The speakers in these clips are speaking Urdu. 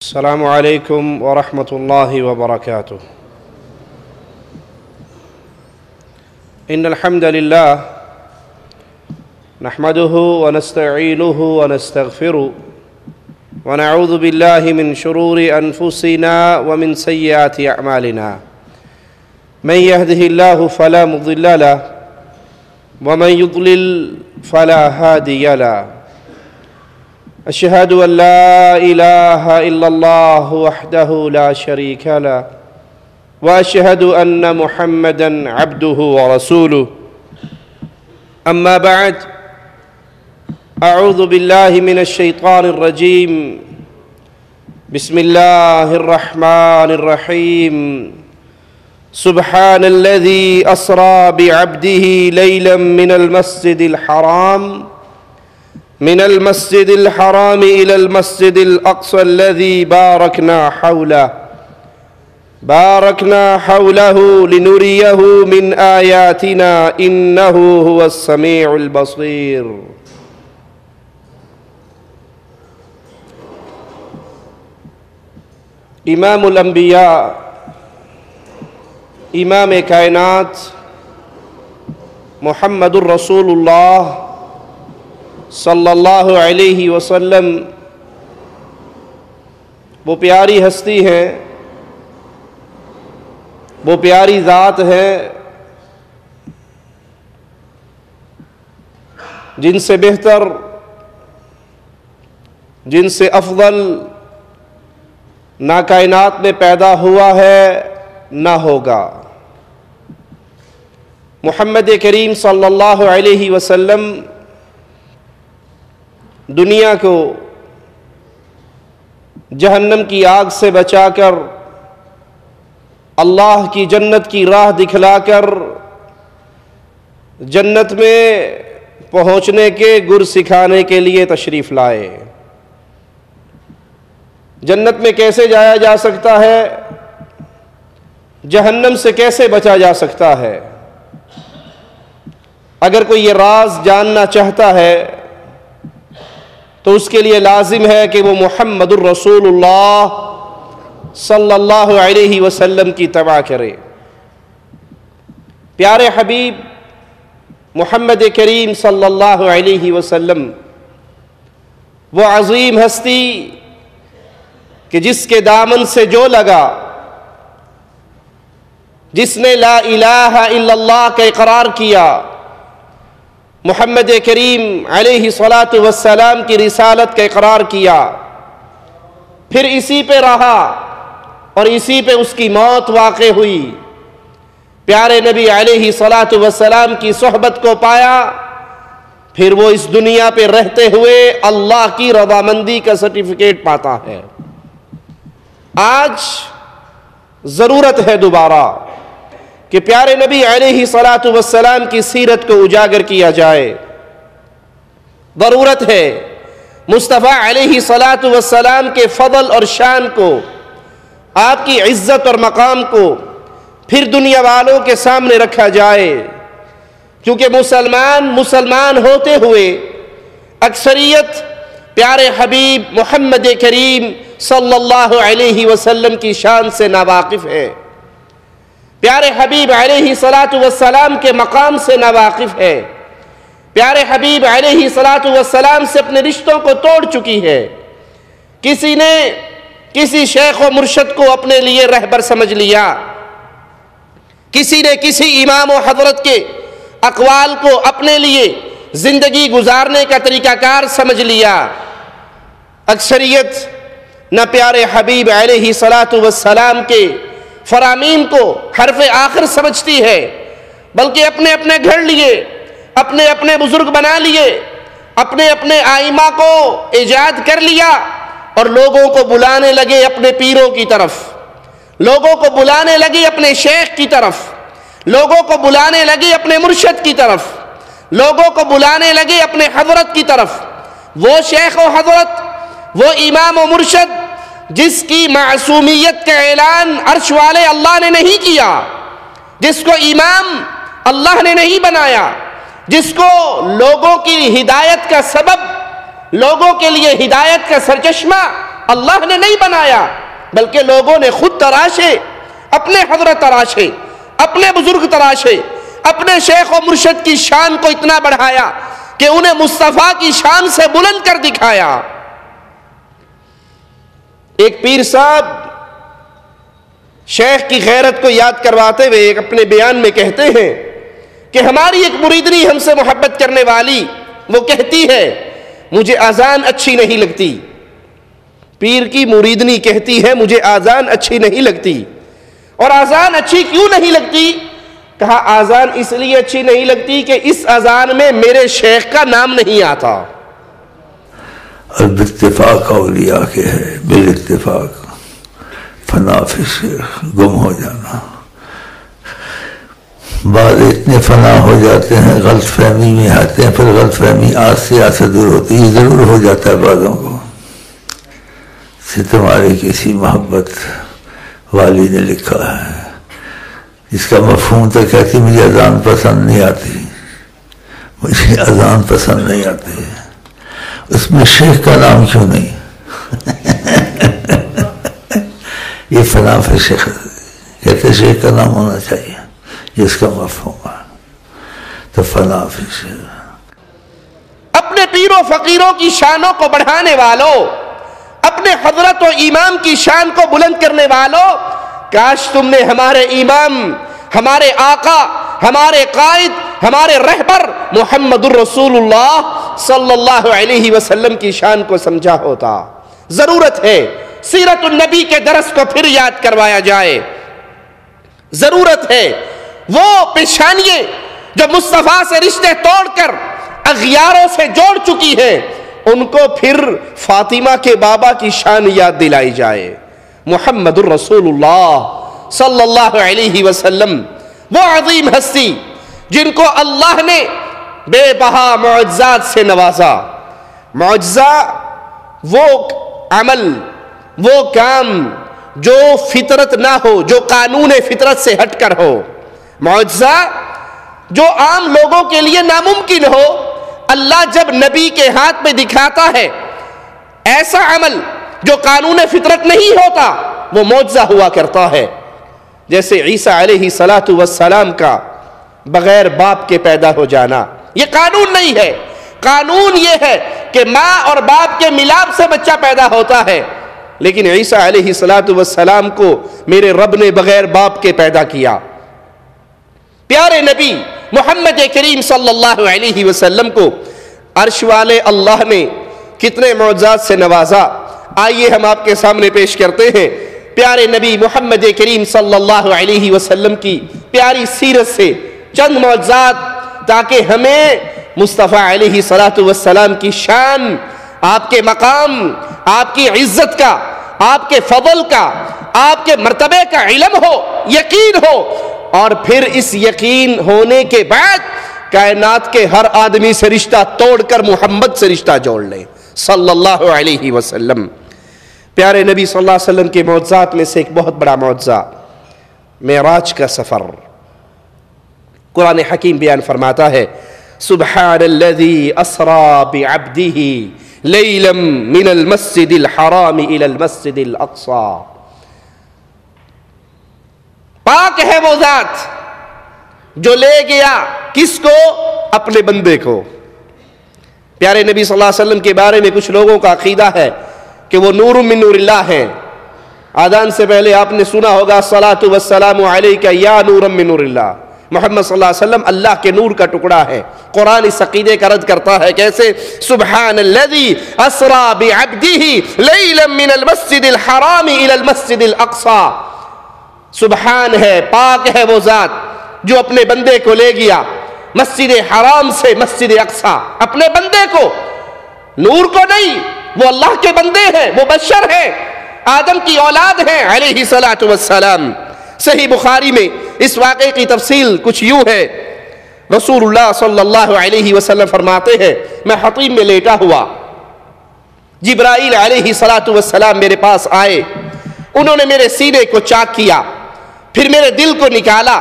السلام عليكم ورحمة الله وبركاته. إن الحمد لله نحمده ونستعينه ونستغفره ونعوذ بالله من شرور أنفسنا ومن سيئات أعمالنا. من يهده الله فلا مضل له ومن يضلل فلا هادي له. أشهد أن لا إله إلا الله وحده لا شريك له وأشهد أن محمدًا عبده ورسوله. أما بعد، أعوذ بالله من الشيطان الرجيم. بسم الله الرحمن الرحيم. سبحان الذي أسرى بعبده ليلا من المسجد الحرام إلى المسجد الأقصى الذي باركنا حوله لنريه من آياتنا إنه هو السميع البصير. امام الانبیاء، امام کائنات محمد الرسول اللہ صلی اللہ علیہ وسلم وہ پیاری ہستی ہیں، وہ پیاری ذات ہے جن سے بہتر، جن سے افضل نہ کائنات میں پیدا ہوا ہے نہ ہوگا. محمد کریم صلی اللہ علیہ وسلم دنیا کو جہنم کی آگ سے بچا کر، اللہ کی جنت کی راہ دکھلا کر، جنت میں پہنچنے کے گر سکھانے کے لیے تشریف لائے. جنت میں کیسے جایا جا سکتا ہے، جہنم سے کیسے بچا جا سکتا ہے؟ اگر کوئی یہ راز جاننا چاہتا ہے تو اس کے لیے لازم ہے کہ وہ محمد الرسول اللہ صلی اللہ علیہ وسلم کی اتباع کرے. پیارے حبیب محمد کریم صلی اللہ علیہ وسلم وہ عظیم ہستی کہ جس کے دامن سے جو لگا، جس نے لا الہ الا اللہ کا اقرار کیا، محمد کریم علیہ الصلاۃ والسلام کی رسالت کا اقرار کیا، پھر اسی پہ رہا اور اسی پہ اس کی موت واقع ہوئی، پیارے نبی علیہ الصلاۃ والسلام کی صحبت کو پایا، پھر وہ اس دنیا پہ رہتے ہوئے اللہ کی رضامندی کا سرٹیفکیٹ پاتا ہے. آج ضرورت ہے دوبارہ کہ پیارے نبی علیہ الصلاۃ والسلام کی سیرت کو اجاگر کیا جائے. ضرورت ہے مصطفیٰ علیہ الصلاۃ والسلام کے فضل اور شان کو، آپ کی عزت اور مقام کو پھر دنیا والوں کے سامنے رکھا جائے، کیونکہ مسلمان ہوتے ہوئے اکثریت پیارے حبیب محمد کریم صلی اللہ علیہ وسلم کی شان سے ناواقف ہے، پیارے حبیب علیہ الصلاۃ والسلام کے مقام سے ناواقف ہے، پیارے حبیب علیہ الصلاۃ والسلام سے اپنے رشتوں کو توڑ چکی ہے. کسی نے کسی شیخ و مرشد کو اپنے لیے رہبر سمجھ لیا، کسی نے کسی امام و حضرت کے اقوال کو اپنے لیے زندگی گزارنے کا طریقہ کار سمجھ لیا. اکثریت نہ پیارے حبیب علیہ الصلاۃ والسلام کے فرامین کو حرف آخر سمجھتی ہے، بلکہ اپنے اپنے گھڑ لیے، اپنے اپنے بزرگ بنا لیے، اپنے اپنے آئمہ کو ایجاد کر لیا اور لوگوں کو بلانے لگے اپنے پیروں کی طرف، لوگوں کو بلانے لگے اپنے شیخ کی طرف، لوگوں کو بلانے لگے اپنے مرشد کی طرف، لوگوں کو بلانے لگے اپنے حضرت کی طرف. وہ شیخ و حضرت، وہ امام و مرشد جس کی معصومیت کا اعلان عرش والے اللہ نے نہیں کیا، جس کو امام اللہ نے نہیں بنایا، جس کو لوگوں کی ہدایت کا سبب، لوگوں کے لیے ہدایت کا سرچشمہ اللہ نے نہیں بنایا، بلکہ لوگوں نے خود تراشے، اپنے حضرت تراشے، اپنے بزرگ تراشے، اپنے شیخ و مرشد کی شان کو اتنا بڑھایا کہ انہیں مصطفیٰ کی شان سے بلند کر دکھایا۔ ایک پیر صاحب شیخ کی غیرت کو یاد کرواتے ہوئے ایک اپنے بیان میں کہتے ہیں کہ ہماری ایک مریدنی ہم سے محبت کرنے والی، وہ کہتی ہے مجھے اذان اچھی نہیں لگتی۔ پیر کی مریدنی کہتی ہے مجھے اذان اچھی نہیں لگتی۔ اور اذان اچھی کیوں نہیں لگتی؟ کہا اذان اس لیے اچھی نہیں لگتی کہ اس اذان میں میرے شیخ کا نام نہیں آتا۔ اور بالاتفاق اولیاء کے ہے، بالاتفاق فنا فی شیخ، گم ہو جانا۔ بعض اتنے فنا ہو جاتے ہیں، غلط فہمی میں آتے ہیں، پھر غلط فہمی آج سے آج سے دور ہوتی ہے۔ ضرور ہو جاتا ہے بعضوں کو سے تمہاری کسی محبت والی نے لکھا ہے، اس کا مفہوم تو کہتی مجھے اذان پسند نہیں آتی، مجھے اذان پسند نہیں آتی، اس میں شیخ کا نام کیوں نہیں؟ یہ فلاں پھر شیخ کہتے شیخ کا نام ہونا چاہیے، یہ اس کا مفہوم ہے۔ تو فلاں پھر شیخ، اپنے پیروں فقیروں کی شانوں کو بڑھانے والوں، اپنے حضرت و امام کی شان کو بلند کرنے والوں، کاش تم نے ہمارے امام، ہمارے آقا، ہمارے قائد، ہمارے رہبر محمد الرسول اللہ صلی اللہ علیہ وسلم کی شان کو سمجھا ہوتا۔ ضرورت ہے سیرت النبی کے درس کو پھر یاد کروایا جائے۔ ضرورت ہے وہ پیشانییں جو مصطفیٰ سے رشتے توڑ کر اغیاروں سے جوڑ چکی ہیں، ان کو پھر فاطمہ کے بابا کی شان یاد دلائی جائے۔ محمد الرسول اللہ صلی اللہ علیہ وسلم وہ عظیم ہستی جن کو اللہ نے بے بہا معجزات سے نوازا۔ معجزہ وہ عمل، وہ کام جو فطرت نہ ہو، جو قانون فطرت سے ہٹ کر ہو، معجزہ جو عام لوگوں کے لیے ناممکن ہو، اللہ جب نبی کے ہاتھ میں دکھاتا ہے ایسا عمل جو قانون فطرت نہیں ہوتا، وہ معجزہ ہوا کرتا ہے۔ جیسے عیسیٰ علیہ السلام کا بغیر باپ کے پیدا ہو جانا، یہ قانون نہیں ہے۔ قانون یہ ہے کہ ماں اور باپ کے ملاپ سے بچہ پیدا ہوتا ہے، لیکن عیسیٰ علیہ السلام کو میرے رب نے بغیر باپ کے پیدا کیا۔ پیارے نبی محمد کریم صلی اللہ علیہ وسلم کو عرش والے اللہ نے کتنے معجزات سے نوازا، آئیے ہم آپ کے سامنے پیش کرتے ہیں پیارے نبی محمد کریم صلی اللہ علیہ وسلم کی پیاری سیرت سے چند معجزات، تاکہ ہمیں مصطفیٰ علیہ السلام کی شان، آپ کے مقام، آپ کی عزت کا، آپ کے فضل کا، آپ کے مرتبے کا علم ہو، یقین ہو، اور پھر اس یقین ہونے کے بعد کائنات کے ہر آدمی سے رشتہ توڑ کر محمد سے رشتہ جوڑ لیں صلی اللہ علیہ وسلم۔ پیارے نبی صلی اللہ علیہ وسلم کے معجزات میں سے ایک بہت بڑا معجزہ معراج کا سفر۔ قرآن حکیم بیان فرماتا ہے سبحان الذی اسرا بعبدہ لیلا من المسجد الحرام الى المسجد الاقصی۔ پاک ہے وہ ذات جو لے گیا کس کو؟ اپنے بندے کو۔ پیارے نبی صلی اللہ علیہ وسلم کے بارے میں کچھ لوگوں کا عقیدہ ہے کہ وہ نور من نور اللہ ہیں۔ آذان سے پہلے آپ نے سنا ہوگا الصلاۃ والسلام علیک یا نور من نور اللہ، محمد صلی اللہ علیہ وسلم اللہ کے نور کا ٹکڑا ہے۔ قرآن اس عقیدے کا رد کرتا ہے، کیسے؟ سبحان الذی اسرا بعبدہ لیلا من المسجد الحرام الى المسجد الاقصی۔ سبحان ہے، پاک ہے وہ ذات جو اپنے بندے کو لے گیا مسجد حرام سے مسجد اقصی، اپنے بندے کو، نور کو نہیں، وہ اللہ کے بندے ہیں، وہ بشر ہیں، آدم کی اولاد ہیں علیہ السلام۔ صحیح بخاری میں اس واقعے کی تفصیل کچھ یوں ہے، رسول اللہ صلی اللہ علیہ وسلم فرماتے ہیں میں حطیم میں لیٹا ہوا، جبرائیل علیہ السلام میرے پاس آئے، انہوں نے میرے سینے کو چاک کیا، پھر میرے دل کو نکالا،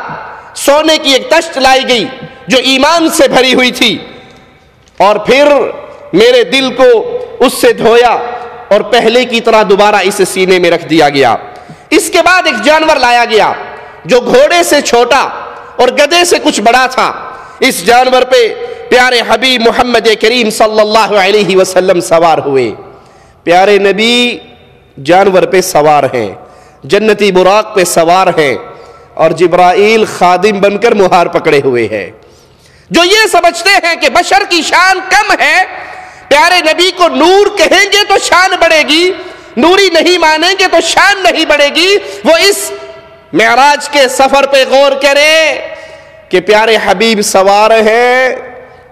سونے کی ایک تشت لائی گئی جو ایمان سے بھری ہوئی تھی، اور پھر میرے دل کو اس سے دھویا، اور پہلے کی طرح دوبارہ اسے سینے میں رکھ دیا گیا۔ اس کے بعد ایک جانور لایا گیا جو گھوڑے سے چھوٹا اور گدھے سے کچھ بڑا تھا۔ اس جانور پہ پیارے حبیب محمد کریم صلی اللہ علیہ وسلم سوار ہوئے۔ پیارے نبی جانور پہ سوار ہیں، جنتی براق پہ سوار ہیں، اور جبرائیل خادم بن کر مہار پکڑے ہوئے ہیں۔ جو یہ سمجھتے ہیں کہ بشر کی شان کم ہے، پیارے نبی کو نور کہیں گے تو شان بڑھے گی، نوری نہیں مانیں گے تو شان نہیں بڑھے گی، وہ اس معراج کے سفر پہ غور کرے کہ پیارے حبیب سوار ہیں،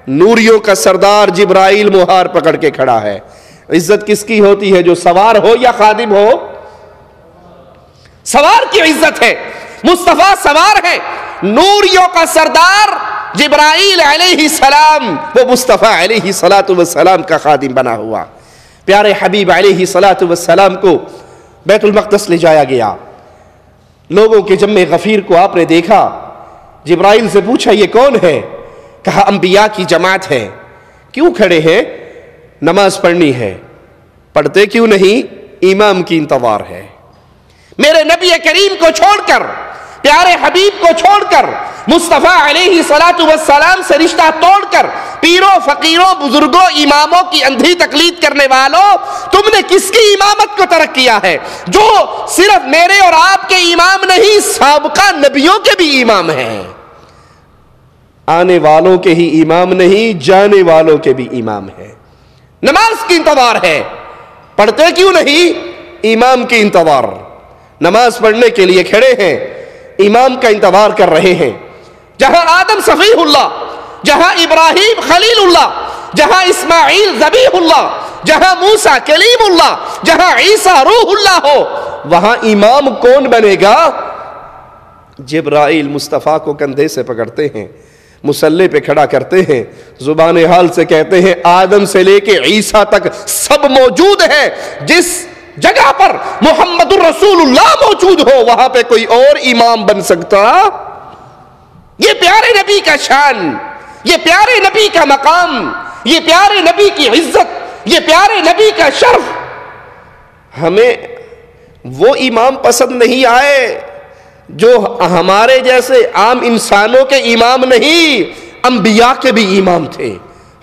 نوریوں کا سردار جبرائیل مہار پکڑ کے کھڑا ہے۔ عزت کس کی ہوتی ہے، جو سوار ہو یا خادم ہو؟ سوار کی عزت ہے۔ مصطفیٰ سوار ہے، نوریوں کا سردار جبرائیل علیہ السلام، وہ مصطفیٰ علیہ السلام کا خادم بنا ہوا۔ پیارے حبیب علیہ السلام کو بیت المقدس لے جایا گیا۔ لوگوں کے جمع غفیر کو آپ نے دیکھا، جبرائیل سے پوچھا یہ کون ہے؟ کہا انبیاء کی جماعت ہے۔ کیوں کھڑے ہیں؟ نماز پڑھنی ہے۔ پڑھتے کیوں نہیں؟ امام کی انتظار ہے۔ میرے نبی کریم کو چھوڑ کر، پیارے حبیب کو چھوڑ کر، مصطفیٰ علیہ السلام سے رشتہ توڑ کر، پیروں فقیروں بزرگوں اماموں کی اندھی تقلید کرنے والوں، تم نے کس کی امامت کو ترک کیا ہے؟ جو صرف میرے اور آپ کے امام نہیں، سابقہ نبیوں کے بھی امام ہیں۔ آنے والوں کے ہی امام نہیں، جانے والوں کے بھی امام ہیں۔ نماز کی انتظار ہے، پڑھتے کیوں نہیں؟ امام کی انتظار۔ نماز پڑھنے کے لیے کھڑے ہیں، امام کا انتظار کر رہے ہیں۔ جہاں آدم صفیح اللہ، جہاں ابراہیم خلیل اللہ، جہاں اسماعیل ذبیح اللہ، جہاں موسیٰ کلیم اللہ، جہاں عیسیٰ روح اللہ ہو، وہاں امام کون بنے گا؟ جبرائیل مصطفیٰ کو کندھے سے پکڑتے ہیں، مصلی پہ کھڑا کرتے ہیں، زبان حال سے کہتے ہیں آدم سے لے کے عیسیٰ تک سب موجود ہیں، جس جگہ پر محمد الرسول اللہ موجود ہو وہاں پہ کوئی اور امام بن سکتا؟ یہ پیارے نبی کا شان، یہ پیارے نبی کا مقام، یہ پیارے نبی کی عزت، یہ پیارے نبی کا شرف۔ ہمیں وہ امام پسند نہیں آئے جو ہمارے جیسے عام انسانوں کے امام نہیں، انبیاء کے بھی امام تھے۔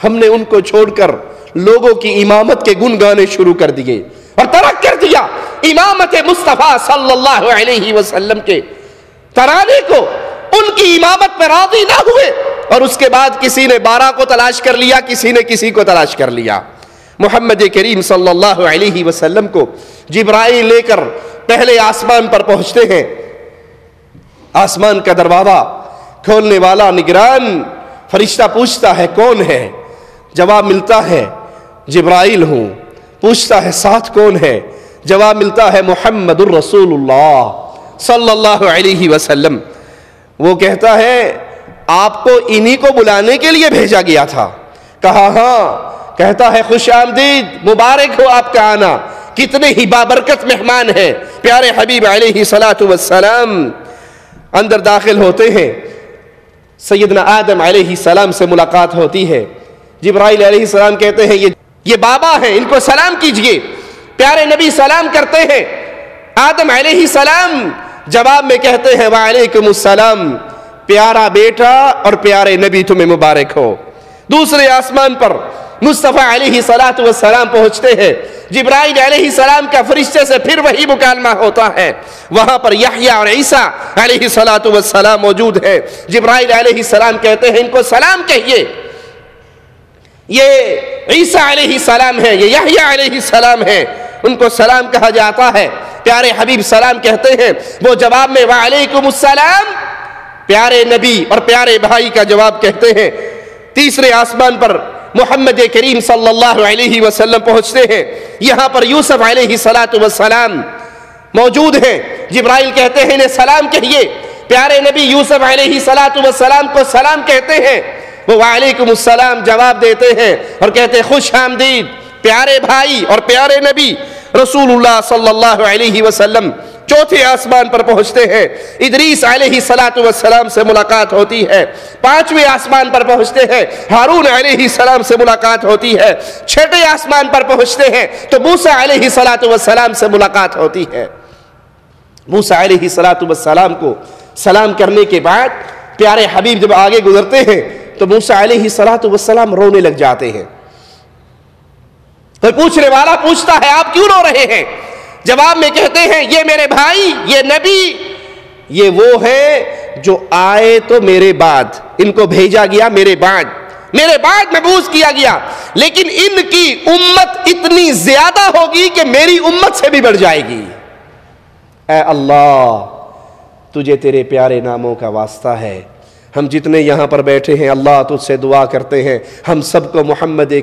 ہم نے ان کو چھوڑ کر لوگوں کی امامت کے گن گانے شروع کر دیے اور ترک کر دیا امامت مصطفیٰ صلی اللہ علیہ وسلم کے ترانے کو۔ ان کی امامت پہ راضی نہ ہوئے اور اس کے بعد کسی نے 12 کو تلاش کر لیا، کسی نے کسی کو تلاش کر لیا۔ محمد کریم صلی اللہ علیہ وسلم کو جبرائیل لے کر پہلے آسمان پر پہنچتے ہیں۔ آسمان کا دروازہ کھولنے والا نگران فرشتہ پوچھتا ہے کون ہے؟ جواب ملتا ہے جبرائیل ہوں۔ پوچھتا ہے ساتھ کون ہے؟ جواب ملتا ہے محمد الرسول اللہ صلی اللہ علیہ وسلم۔ وہ کہتا ہے آپ کو انہی کو بلانے کے لیے بھیجا گیا تھا؟ کہا ہاں۔ کہتا ہے خوش آمدید، مبارک ہو آپ کا آنا، کتنے ہی بابرکت مہمان ہیں۔ پیارے حبیب علیہ السلام اندر داخل ہوتے ہیں، سیدنا آدم علیہ السلام سے ملاقات ہوتی ہے۔ جبرائیل علیہ السلام کہتے ہیں یہ بابا ہیں، ان کو سلام کیجئے۔ پیارے نبی سلام کرتے ہیں۔ آدم علیہ السلام جواب میں کہتے ہیں وعلیکم السلام، پیارا بیٹا اور پیارے نبی تمہیں مبارک ہو۔ دوسرے آسمان پر مصطفیٰ علیہ السلام پہنچتے ہیں۔ جبرائیل علیہ السلام کا فرشتے سے پھر وہی مکالمہ ہوتا ہے۔ وہاں پر یحییٰ اور عیسیٰ علیہ السلام موجود ہے۔ جبرائیل علیہ السلام کہتے ہیں ان کو سلام کہیے، یہ عیسیٰ علیہ السلام ہے، یہ یحییٰ علیہ السلام ہے، ان کو سلام کہا جاتا ہے۔ پیارے حبیب سلام کہتے ہیں، وہ جواب میں وعلیکم السلام، پیارے نبی اور پیارے بھائی کا جواب کہتے ہیں۔ تیسرے آسمان پر محمد کریم صلی اللہ علیہ وسلم پہنچتے ہیں۔ یہاں پر یوسف علیہ السلام موجود ہیں۔ جبرائیل کہتے ہیں انہیں سلام کہیے۔ پیارے نبی یوسف علیہ السلام کو سلام کہتے ہیں، وہ وعلیکم السلام جواب دیتے ہیں اور کہتے ہیں خوش آمدید پیارے بھائی اور پیارے نبی رسول اللہ صلی اللہ علیہ وسلم۔ چوتھے آسمان پر پہنچتے ہیں، ادریس علیہ السلام سے ملاقات ہوتی ہے، پانچویں آسمان پر پہنچتے ہیں، ہارون علیہ السلام سے ملاقات ہوتی ہے، چھٹے آسمان پر پہنچتے ہیں تو موسیٰ علیہ السلام سے ملاقات ہوتی ہے۔ موسیٰ علیہ السلام کو سلام کرنے کے بعد پیارے حبیب جب آگے گزرتے ہیں تو موسیٰ علیہ السلام رونے لگ جاتے ہیں۔ کوئی پوچھنے والا پوچھتا ہے آپ کیوں رو رہے ہیں؟ جواب میں کہتے ہیں یہ میرے بھائی، یہ نبی، یہ وہ ہیں جو آئے تو میرے بعد، ان کو بھیجا گیا میرے بعد مبعوث کیا گیا، لیکن ان کی امت اتنی زیادہ ہوگی کہ میری امت سے بھی بڑھ جائے گی۔ اے اللہ، تجھے تیرے پیارے ناموں کا واسطہ ہے، ہم جتنے یہاں پر بیٹھے ہیں اللہ تجھ سے دعا کرتے ہیں ہم سب کو محمد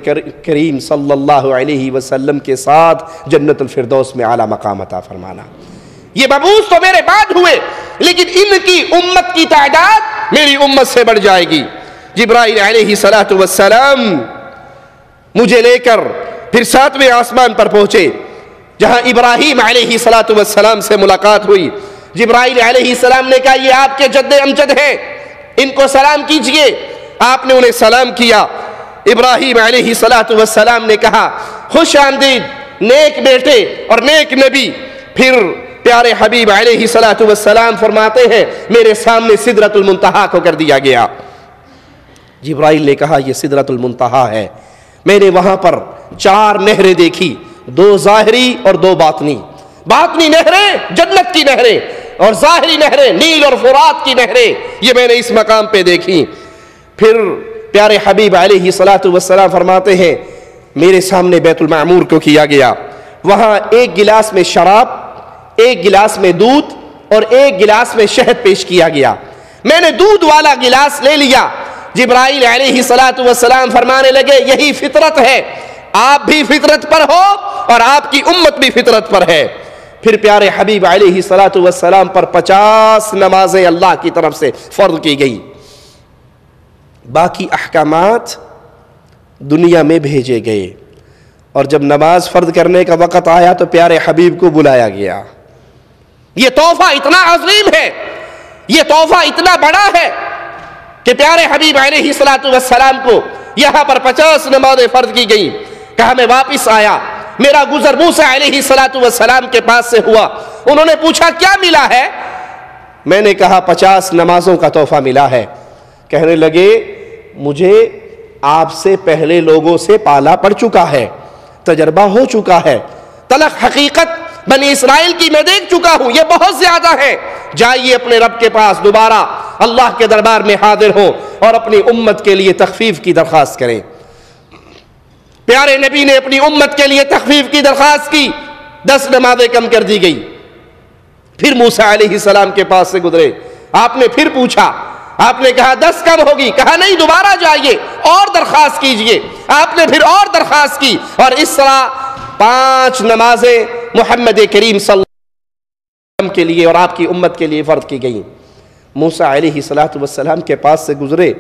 کریم صلی اللہ علیہ وسلم کے ساتھ جنت الفردوس میں اعلیٰ مقام عطا فرمانا۔ یہ مبعوث تو میرے بعد ہوئے لیکن ان کی امت کی تعداد میری امت سے بڑھ جائے گی۔ جبرائیل علیہ السلام مجھے لے کر پھر ساتویں آسمان پر پہنچے جہاں ابراہیم علیہ السلام سے ملاقات ہوئی۔ جبرائیل علیہ السلام نے کہا یہ آپ کے جد امجد ہیں، ان کو سلام کیجئے۔ آپ نے انہیں سلام کیا۔ ابراہیم علیہ السلام نے کہا خوش آمدید نیک بیٹے اور نیک نبی۔ پھر پیارے حبیب علیہ السلام فرماتے ہیں میرے سامنے سدرۃ المنتہا کو کر دیا گیا۔ جبرائیل نے کہا یہ سدرۃ المنتہا ہے۔ میں نے وہاں پر 4 نہریں دیکھی، 2 ظاہری اور 2 باطنی۔ باطنی نہریں جنت کی نہریں اور ظاہری نہریں نیل اور فرات کی نہریں، یہ میں نے اس مقام پہ دیکھی۔ پھر پیارے حبیب علیہ السلام فرماتے ہیں میرے سامنے بیت المعمور کو کیا گیا، وہاں 1 گلاس میں شراب، 1 گلاس میں دودھ اور 1 گلاس میں شہد پیش کیا گیا۔ میں نے دودھ والا گلاس لے لیا۔ جبرائیل علیہ السلام فرمانے لگے یہی فطرت ہے، آپ بھی فطرت پر ہو اور آپ کی امت بھی فطرت پر ہے۔ پھر پیارے حبیب علیہ السلام پر 50 نمازیں اللہ کی طرف سے فرض کی گئی۔ باقی احکامات دنیا میں بھیجے گئے اور جب نماز فرض کرنے کا وقت آیا تو پیارے حبیب کو بلایا گیا۔ یہ تحفہ اتنا عظیم ہے، یہ تحفہ اتنا بڑا ہے کہ پیارے حبیب علیہ السلام کو یہاں پر 50 نمازیں فرض کی گئی۔ کہا میں واپس آیا، میرا گزر موسیٰ علیہ السلام کے پاس سے ہوا۔ انہوں نے پوچھا کیا ملا ہے؟ میں نے کہا 50 نمازوں کا تحفہ ملا ہے۔ کہنے لگے مجھے آپ سے پہلے لوگوں سے پالا پڑ چکا ہے، تجربہ ہو چکا ہے، تلخ حقیقت بنی اسرائیل کی میں دیکھ چکا ہوں، یہ بہت زیادہ ہے۔ جائیے اپنے رب کے پاس دوبارہ اللہ کے دربار میں حاضر ہوں اور اپنی امت کے لیے تخفیف کی درخواست کریں۔ پیارے نبی نے اپنی امت کے لیے تخفیف کی درخواست کی، 10 نمازیں کم کر دی گئی۔ پھر موسیٰ علیہ السلام کے پاس سے گزرے، آپ نے پھر پوچھا، آپ نے کہا 10 کم ہوگی، کہا نہیں دوبارہ جائیے اور درخواست کیجئے۔ آپ نے پھر اور درخواست کی اور اس طرح 5 نمازیں محمد کریم صلی اللہ علیہ وسلم کے لیے اور آپ کی امت کے لیے فرض کی گئیں۔ موسیٰ علیہ السلام کے پاس سے گزرے،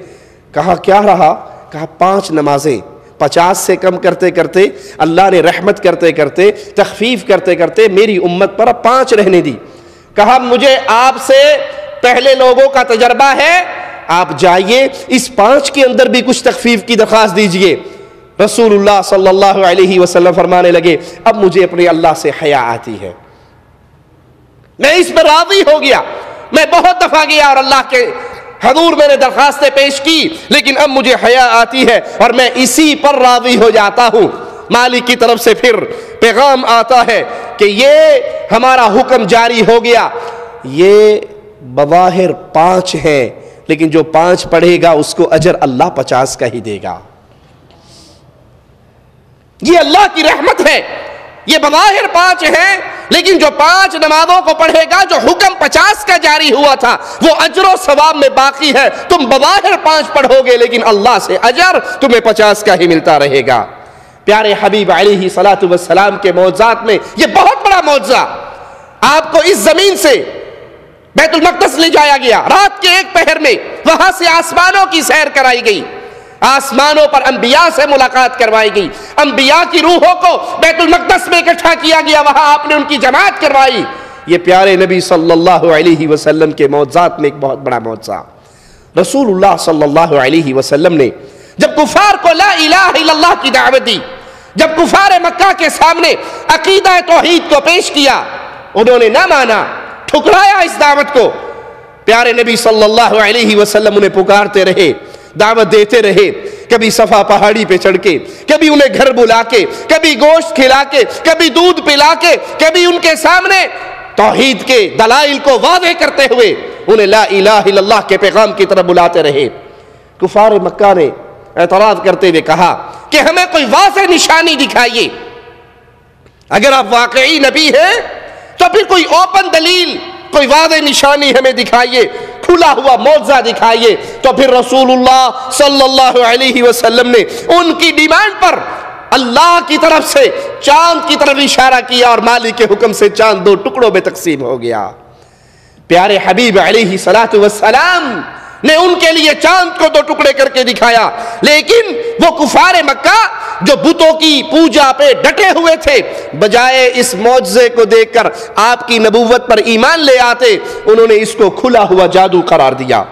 کہا کیا رہا؟ کہا 5 نمازیں 50 سے کم کرتے کرتے اللہ نے رحمت کرتے کرتے تخفیف کرتے کرتے میری امت پر 5 رہنے دی۔ کہا مجھے آپ سے پہلے لوگوں کا تجربہ ہے، آپ جائیے اس 5 کے اندر بھی کچھ تخفیف کی درخواست دیجئے۔ رسول اللہ صلی اللہ علیہ وسلم فرمانے لگے اب مجھے اپنے اللہ سے حیا آتی ہے، میں اس پر راضی ہو گیا، میں بہت دفعہ گیا اور اللہ کے حضور میں نے درخواستیں پیش کی لیکن اب مجھے حیا آتی ہے اور میں اسی پر راضی ہو جاتا ہوں۔ مالک کی طرف سے پھر پیغام آتا ہے کہ یہ ہمارا حکم جاری ہو گیا، یہ بظاہر 5 ہیں لیکن جو 5 پڑھے گا اس کو اجر اللہ 50 کا ہی دے گا۔ یہ اللہ کی رحمت ہے، یہ بظاہر 5 ہیں لیکن جو 5 نمازوں کو پڑھے گا، جو حکم 50 کا جاری ہوا تھا وہ اجر و ثواب میں باقی ہے۔ تم بظاہر 5 پڑھو گے لیکن اللہ سے اجر تمہیں 50 کا ہی ملتا رہے گا۔ پیارے حبیب علیہ السلام کے معجزات میں یہ بہت بڑا معجزہ، آپ کو اس زمین سے بیت المقدس لے جایا گیا، رات کے 1 پہر میں وہاں سے آسمانوں کی سیر کرائی گئی، آسمانوں پر انبیاء سے ملاقات کروائی گئی، انبیاء کی روحوں کو بیت المقدس میں اکٹھا کیا گیا، وہاں آپ نے ان کی جماعت کروائی۔ یہ پیارے نبی صلی اللہ علیہ وسلم کے معجزات میں ایک بہت بڑا معجزہ. رسول اللہ صلی اللہ علیہ وسلم نے جب کفار کو لا الہ الا اللہ کی دعوت دی، جب کفار مکہ کے سامنے عقیدہ توحید کو پیش کیا، انہوں نے نہ مانا، ٹھکرایا اس دعوت کو. پیارے نبی صلی اللہ علیہ وسلم انہیں پکارتے رہے، دعوت دیتے رہے، کبھی صفا پہاڑی پہ چڑھ کے، کبھی انہیں گھر بلا کے، کبھی گوشت کھلا کے، کبھی دودھ پلا کے، کبھی ان کے سامنے توحید کے دلائل کو واضح کرتے ہوئے انہیں لا الہ الا اللہ کے پیغام کی طرف بلاتے رہے. کفار مکہ نے اعتراض کرتے ہوئے کہا کہ ہمیں کوئی واضح نشانی دکھائیے، اگر آپ واقعی نبی ہیں تو پھر کوئی اوپن دلیل، کوئی واضح نشانی ہمیں دکھائیے، کھلا ہوا معجزہ دکھائیے. تو پھر رسول اللہ صلی اللہ علیہ وسلم نے ان کی ڈیمانڈ پر اللہ کی طرف سے چاند کی طرف اشارہ کیا اور مالک کے حکم سے چاند دو ٹکڑوں میں تقسیم ہو گیا. پیارے حبیب علیہ الصلوۃ والسلام نے ان کے لیے چاند کو دو ٹکڑے کر کے دکھایا، لیکن وہ کفار مکہ جو بتوں کی پوجا پہ ڈٹے ہوئے تھے، بجائے اس معجزے کو دیکھ کر آپ کی نبوت پر ایمان لے آتے، انہوں نے اس کو کھلا ہوا جادو قرار دیا.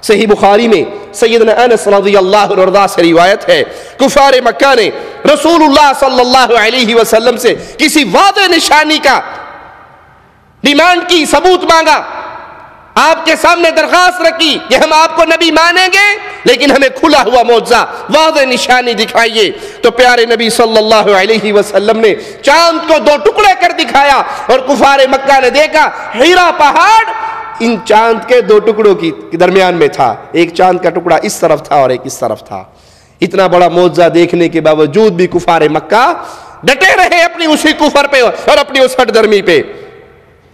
صحیح بخاری میں سیدنا انس رضی اللہ عنہ سے روایت ہے، کفار مکہ نے رسول اللہ صلی اللہ علیہ وسلم سے کسی واضح نشانی کا ڈیمانڈ کی، ثبوت مانگا، آپ کے سامنے درخواست رکھی کہ ہم آپ کو نبی مانیں گے لیکن ہمیں کھلا ہوا معجزہ، واضح نشانی دکھائیے. تو پیارے نبی صلی اللہ علیہ وسلم نے چاند کو دو ٹکڑے کر دکھایا اور کفار مکہ نے دیکھا ہیرا پہاڑ ان چاند کے دو ٹکڑوں کی درمیان میں تھا، ایک چاند کا ٹکڑا اس طرف تھا اور ایک اس طرف تھا. اتنا بڑا معجزہ دیکھنے کے باوجود بھی کفار مکہ ڈٹے رہے اپنی اسی کفر پہ اور اپنی اس ہٹ درمی پہ.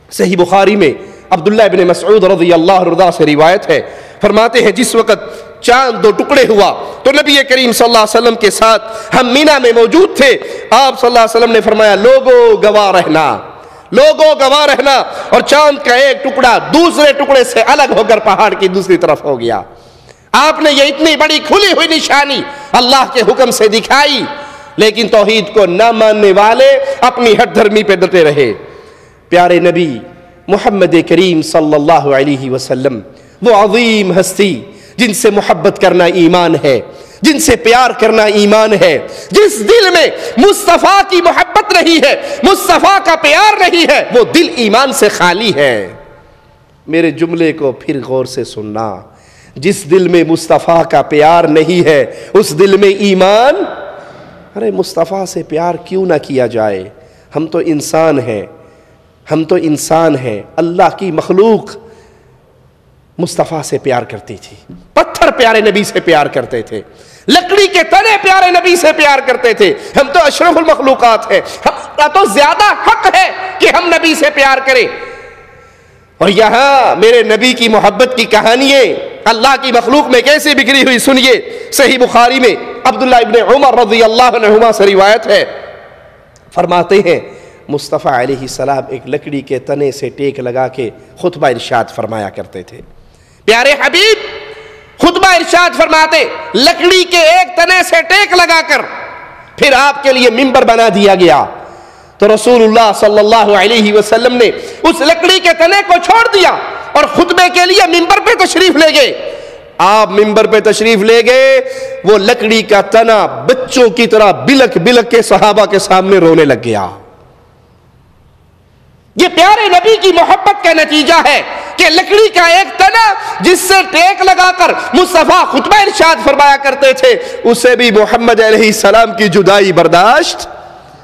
صحیح بخاری میں عبداللہ ابن مسعود رضی اللہ عنہ سے روایت ہے، فرماتے ہیں جس وقت چاند دو ٹکڑے ہوا تو نبی کریم صلی اللہ علیہ وسلم کے ساتھ ہم مینا میں موجود تھے. آپ صلی اللہ علیہ وسلم نے فرمایا لوگو گواہ رہنا، لوگوں گواہ رہنا، اور چاند کا ایک ٹکڑا دوسرے ٹکڑے سے الگ ہو کر پہاڑ کی دوسری طرف ہو گیا. آپ نے یہ اتنی بڑی کھلی ہوئی نشانی اللہ کے حکم سے دکھائی، لیکن توحید کو نہ ماننے والے اپنی ہٹ دھرمی پہ ڈٹے رہے. پیارے نبی محمد کریم صلی اللہ علیہ وسلم وہ عظیم ہستی جن سے محبت کرنا ایمان ہے، جن سے پیار کرنا ایمان ہے، جس دل میں مصطفیٰ کی محبت نہیں ہے، مصطفیٰ کا پیار نہیں ہے، وہ دل ایمان سے خالی ہے. میرے جملے کو پھر غور سے سننا، جس دل میں مصطفیٰ کا پیار نہیں ہے اس دل میں ایمان. ارے مصطفیٰ سے پیار کیوں نہ کیا جائے؟ ہم تو انسان ہیں، ہم تو انسان ہیں. اللہ کی مخلوق مصطفیٰ سے پیار کرتی تھی، پتھر پیارے نبی سے پیار کرتے تھے، لکڑی کے تنے پیارے نبی سے پیار کرتے تھے. ہم تو اشرف المخلوقات ہیں، ہمارا تو زیادہ حق ہے کہ ہم نبی سے پیار کریں. اور یہاں میرے نبی کی محبت کی کہانیاں اللہ کی مخلوق میں کیسے بکھری ہوئی سنیے. صحیح بخاری میں عبداللہ ابن عمر رضی اللہ عنہما سے روایت ہے، فرماتے ہیں مصطفیٰ علیہ السلام ایک لکڑی کے تنے سے ٹیک لگا کے خطبہ ارشاد فرمایا کرتے تھے. پیارے حبیب خطبہ ارشاد فرماتے، لکڑی کے ایک تنے سے ٹیک لگا کر پھر آپ کے لیے منبر بنا دیا گیا. تو رسول اللہ صلی اللہ علیہ وسلم نے اس لکڑی کے تنے کو چھوڑ دیا اور خطبے کے لیے منبر پہ تشریف لے گئے. آپ منبر پہ تشریف لے گئے، وہ لکڑی کا تنا بچوں کی طرح بلک بلک کے صحابہ کے سامنے رونے لگ گیا. یہ پیارے نبی کی محبت کا نتیجہ ہے کہ لکڑی کا ایک تنا جس سے ٹیک لگا کر مصطفیٰ خطبہ ارشاد فرمایا کرتے تھے، اسے بھی محمد علیہ السلام کی جدائی برداشت،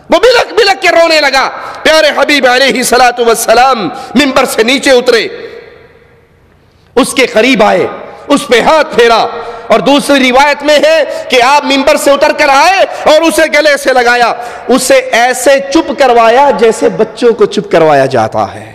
وہ بلک بلک کے رونے لگا. پیارے حبیب علیہ الصلوۃ والسلام منبر سے نیچے اترے، اس کے قریب آئے، اس پہ ہاتھ پھیرا، اور دوسری روایت میں ہے کہ آپ منبر سے اتر کر آئے اور اسے گلے سے لگایا، اسے ایسے چپ کروایا جیسے بچوں کو چپ کروایا جاتا ہے.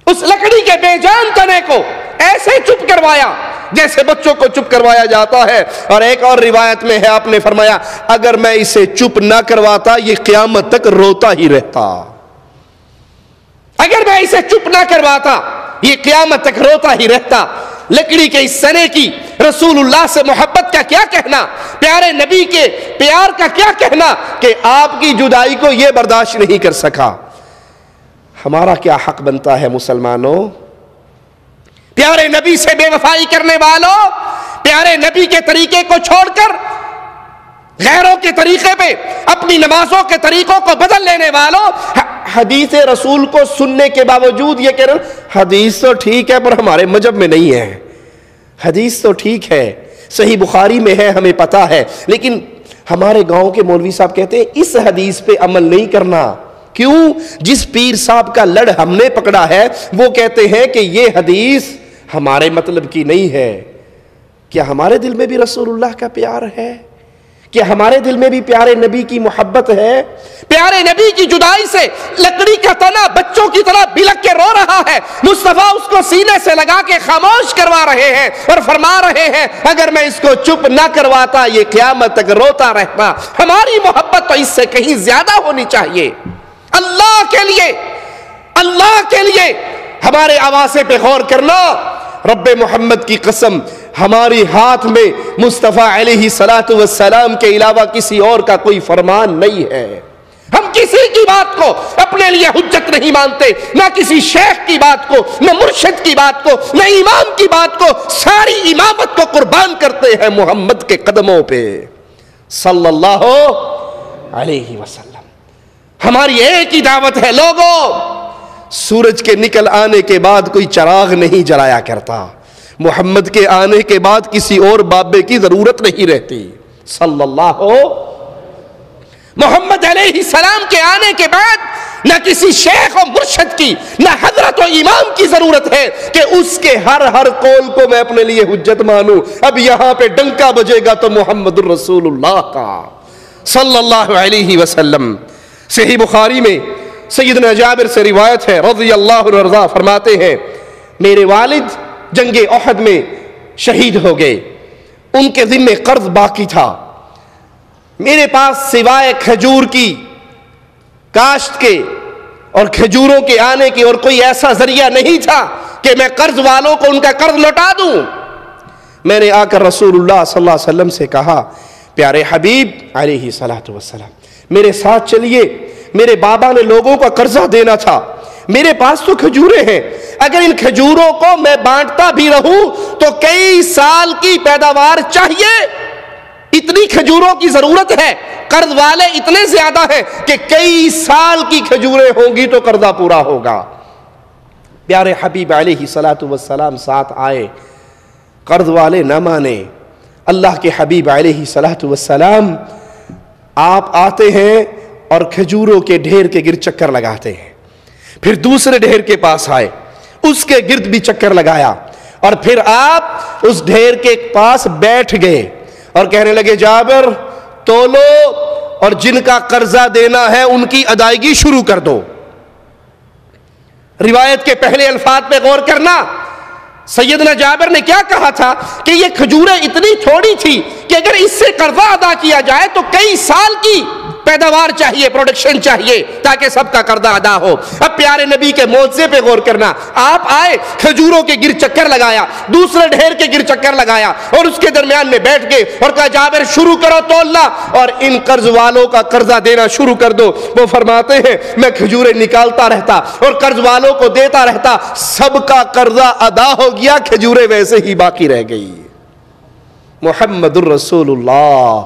اس لکڑی کے بے جان تنے کو ایسے چپ کروایا جیسے بچوں کو چپ کروایا جاتا ہے. اور ایک اور روایت میں ہے آپ نے فرمایا اگر میں اسے چپ نہ کرواتا یہ قیامت تک روتا ہی رہتا. اگر میں اسے چپ نہ کرواتا یہ قیامت تک روتا ہی رہتا. لکڑی کے اس سنے کی رسول اللہ سے محبت کا کیا کہنا، پیارے نبی کے پیار کا کیا کہنا کہ آپ کی جدائی کو یہ برداشت نہیں کر سکا. ہمارا کیا حق بنتا ہے مسلمانوں؟ پیارے نبی سے بے وفائی کرنے والوں، پیارے نبی کے طریقے کو چھوڑ کر غیروں کے طریقے پہ اپنی نمازوں کے طریقوں کو بدل لینے والوں، حدیث رسول کو سننے کے باوجود یہ کہہ رہے ہیں حدیث تو ٹھیک ہے پر ہمارے مذہب میں نہیں ہے، حدیث تو ٹھیک ہے، صحیح بخاری میں ہے، ہمیں پتا ہے، لیکن ہمارے گاؤں کے مولوی صاحب کہتے ہیں اس حدیث پہ عمل نہیں کرنا۔ کیوں؟ جس پیر صاحب کا لڑ ہم نے پکڑا ہے وہ کہتے ہیں کہ یہ حدیث ہمارے مطلب کی نہیں ہے۔ کیا ہمارے دل میں بھی رسول اللہ کا پیار ہے؟ کیا ہمارے دل میں بھی پیارے نبی کی محبت ہے؟ پیارے نبی کی جدائی سے لکڑی کا تنا بچوں کی طرح بلک کے رو رہا ہے، مصطفیٰ اس کو سینے سے لگا کے خاموش کروا رہے ہیں اور فرما رہے ہیں اگر میں اس کو چپ نہ کرواتا یہ قیامت تک روتا رہتا۔ ہماری محبت تو اس سے کہیں زیادہ ہونی چاہیے۔ اللہ کے لیے ہمارے آوازے پہ غور کرنا۔ رب محمد کی قسم ہماری ہاتھ میں مصطفیٰ علیہ السلام کے علاوہ کسی اور کا کوئی فرمان نہیں ہے۔ ہم کسی کی بات کو اپنے لیے حجت نہیں مانتے، نہ کسی شیخ کی بات کو، نہ مرشد کی بات کو، نہ امام کی بات کو، ساری امامت کو قربان کرتے ہیں محمد کے قدموں پہ صلی اللہ علیہ وسلم۔ ہماری ایک ہی دعوت ہے، لوگوں سورج کے نکل آنے کے بعد کوئی چراغ نہیں جلایا کرتا، محمد کے آنے کے بعد کسی اور بابے کی ضرورت نہیں رہتی صلی اللہ محمد علیہ السلام کے آنے کے بعد نہ کسی شیخ و مرشد کی، نہ حضرت و امام کی ضرورت ہے کہ اس کے ہر قول کو میں اپنے لیے حجت مانوں۔ اب یہاں پہ ڈنکا بجے گا تو محمد الرسول اللہ کا صلی اللہ علیہ وسلم۔ صحیح بخاری میں سیدنا جابر سے روایت ہے رضی اللہ عنہ رضا، فرماتے ہیں میرے والد جنگ احد میں شہید ہو گئے، ان کے ذمے قرض باقی تھا، میرے پاس سوائے کھجور کی کاشت کے اور کھجوروں کے آنے کی اور کوئی ایسا ذریعہ نہیں تھا کہ میں قرض والوں کو ان کا قرض لوٹا دوں۔ میں نے آ کر رسول اللہ صلی اللہ علیہ وسلم سے کہا پیارے حبیب علیہ السلام میرے ساتھ چلیے، میرے بابا نے لوگوں کا قرضہ دینا تھا، میرے پاس تو کھجوریں ہیں، اگر ان کھجوروں کو میں بانٹتا بھی رہوں تو کئی سال کی پیداوار چاہیے، اتنی کھجوروں کی ضرورت ہے، قرض والے اتنے زیادہ ہیں کہ کئی سال کی کھجوریں ہوں گی تو قرضہ پورا ہوگا۔ پیارے حبیب علیہ السلام ساتھ آئے، قرض والے نہ مانے، اللہ کے حبیب علیہ السلام آپ آتے ہیں اور کھجوروں کے ڈھیر کے گرد چکر لگاتے ہیں، پھر دوسرے ڈھیر کے پاس آئے، اس کے گرد بھی چکر لگایا، اور پھر آپ اس ڈھیر کے پاس بیٹھ گئے اور کہنے لگے جابر تولو اور جن کا قرضہ دینا ہے ان کی ادائیگی شروع کر دو۔ روایت کے پہلے الفاظ پہ غور کرنا، سیدنا جابر نے کیا کہا تھا کہ یہ کھجوریں اتنی تھوڑی تھی کہ اگر اس سے قرضہ ادا کیا جائے تو کئی سال کی پیداوار چاہیے، پروڈکشن چاہیے تاکہ سب کا قرضہ ادا ہو۔ اب پیارے نبی کے معجزے پہ غور کرنا، آپ آئے، کھجوروں کے گرد چکر لگایا، دوسرے ڈھیر کے گرد چکر لگایا اور اس کے درمیان میں بیٹھ گئے اور کہا جابر شروع کرو تولنا اور ان قرض والوں کا قرضہ دینا شروع کر دو۔ وہ فرماتے ہیں میں کھجوریں نکالتا رہتا اور قرض والوں کو دیتا رہتا، سب کا قرضہ ادا ہو گیا، کھجوریں ویسے ہی باقی رہ گئی۔ محمد الرسول اللہ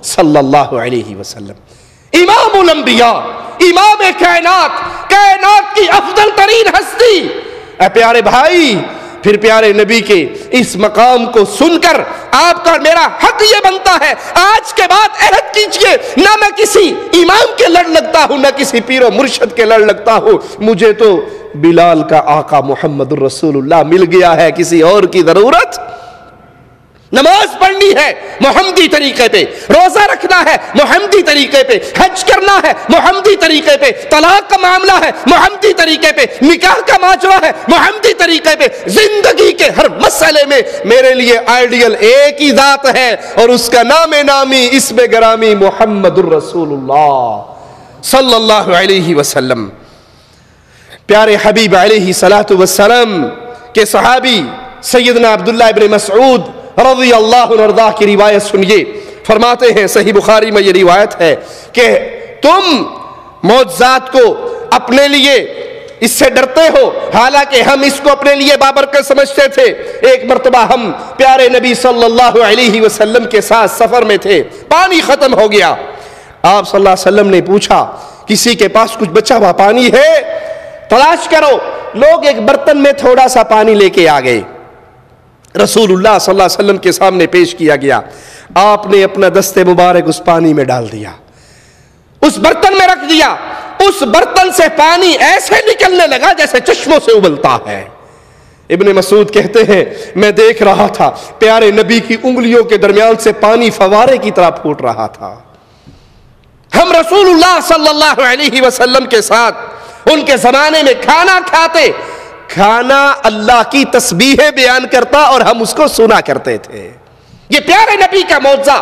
صلی اللہ علیہ وسلم، امام الانبیاء، امام کائنات، کائنات کی افضل ترین ہستی۔ اے پیارے بھائی، پھر پیارے نبی کے اس مقام کو سن کر آپ کا میرا حق یہ بنتا ہے آج کے بعد عہد کیجئے، نہ میں کسی امام کے لڑ لگتا ہوں، نہ کسی پیر و مرشد کے لڑ لگتا ہوں، مجھے تو بلال کا آقا محمد الرسول اللہ مل گیا ہے، کسی اور کی ضرورت۔ نماز پڑھنی ہے محمدی طریقے پہ، روزہ رکھنا ہے محمدی طریقے پہ، حج کرنا ہے محمدی طریقے پہ، طلاق کا معاملہ ہے محمدی طریقے پہ، نکاح کا ماجرا ہے محمدی طریقے پہ، زندگی کے ہر مسئلے میں میرے لیے آئیڈیل ایک ہی ذات ہے اور اس کا نام نامی اسم گرامی محمد الرسول اللہ صلی اللہ علیہ وسلم۔ پیارے حبیب علیہ السلام کے صحابی سیدنا عبداللہ ابن مسعود رضی اللہ عنہ کی روایت سنیے، فرماتے ہیں صحیح بخاری میں یہ روایت ہے کہ تم معجزات کو اپنے لیے اس سے ڈرتے ہو، حالانکہ ہم اس کو اپنے لیے بابرکت سمجھتے تھے۔ ایک مرتبہ ہم پیارے نبی صلی اللہ علیہ وسلم کے ساتھ سفر میں تھے، پانی ختم ہو گیا۔ آپ صلی اللہ علیہ وسلم نے پوچھا کسی کے پاس کچھ بچا ہوا پانی ہے؟ تلاش کرو۔ لوگ ایک برتن میں تھوڑا سا پانی لے کے آ گئے، رسول اللہ صلی اللہ علیہ وسلم کے سامنے پیش کیا گیا۔ آپ نے اپنا دست مبارک اس پانی میں ڈال دیا، اس برتن میں رکھ دیا۔ اس برتن سے پانی ایسے نکلنے لگا جیسے چشموں سے ابلتا ہے۔ ابن مسعود کہتے ہیں میں دیکھ رہا تھا پیارے نبی کی انگلیوں کے درمیان سے پانی فوارے کی طرح پھوٹ رہا تھا۔ ہم رسول اللہ صلی اللہ علیہ وسلم کے ساتھ ان کے زمانے میں کھانا کھاتے، کھانا اللہ کی تسبیحیں بیان کرتا اور ہم اس کو سنا کرتے تھے۔ یہ پیارے نبی کا معجزہ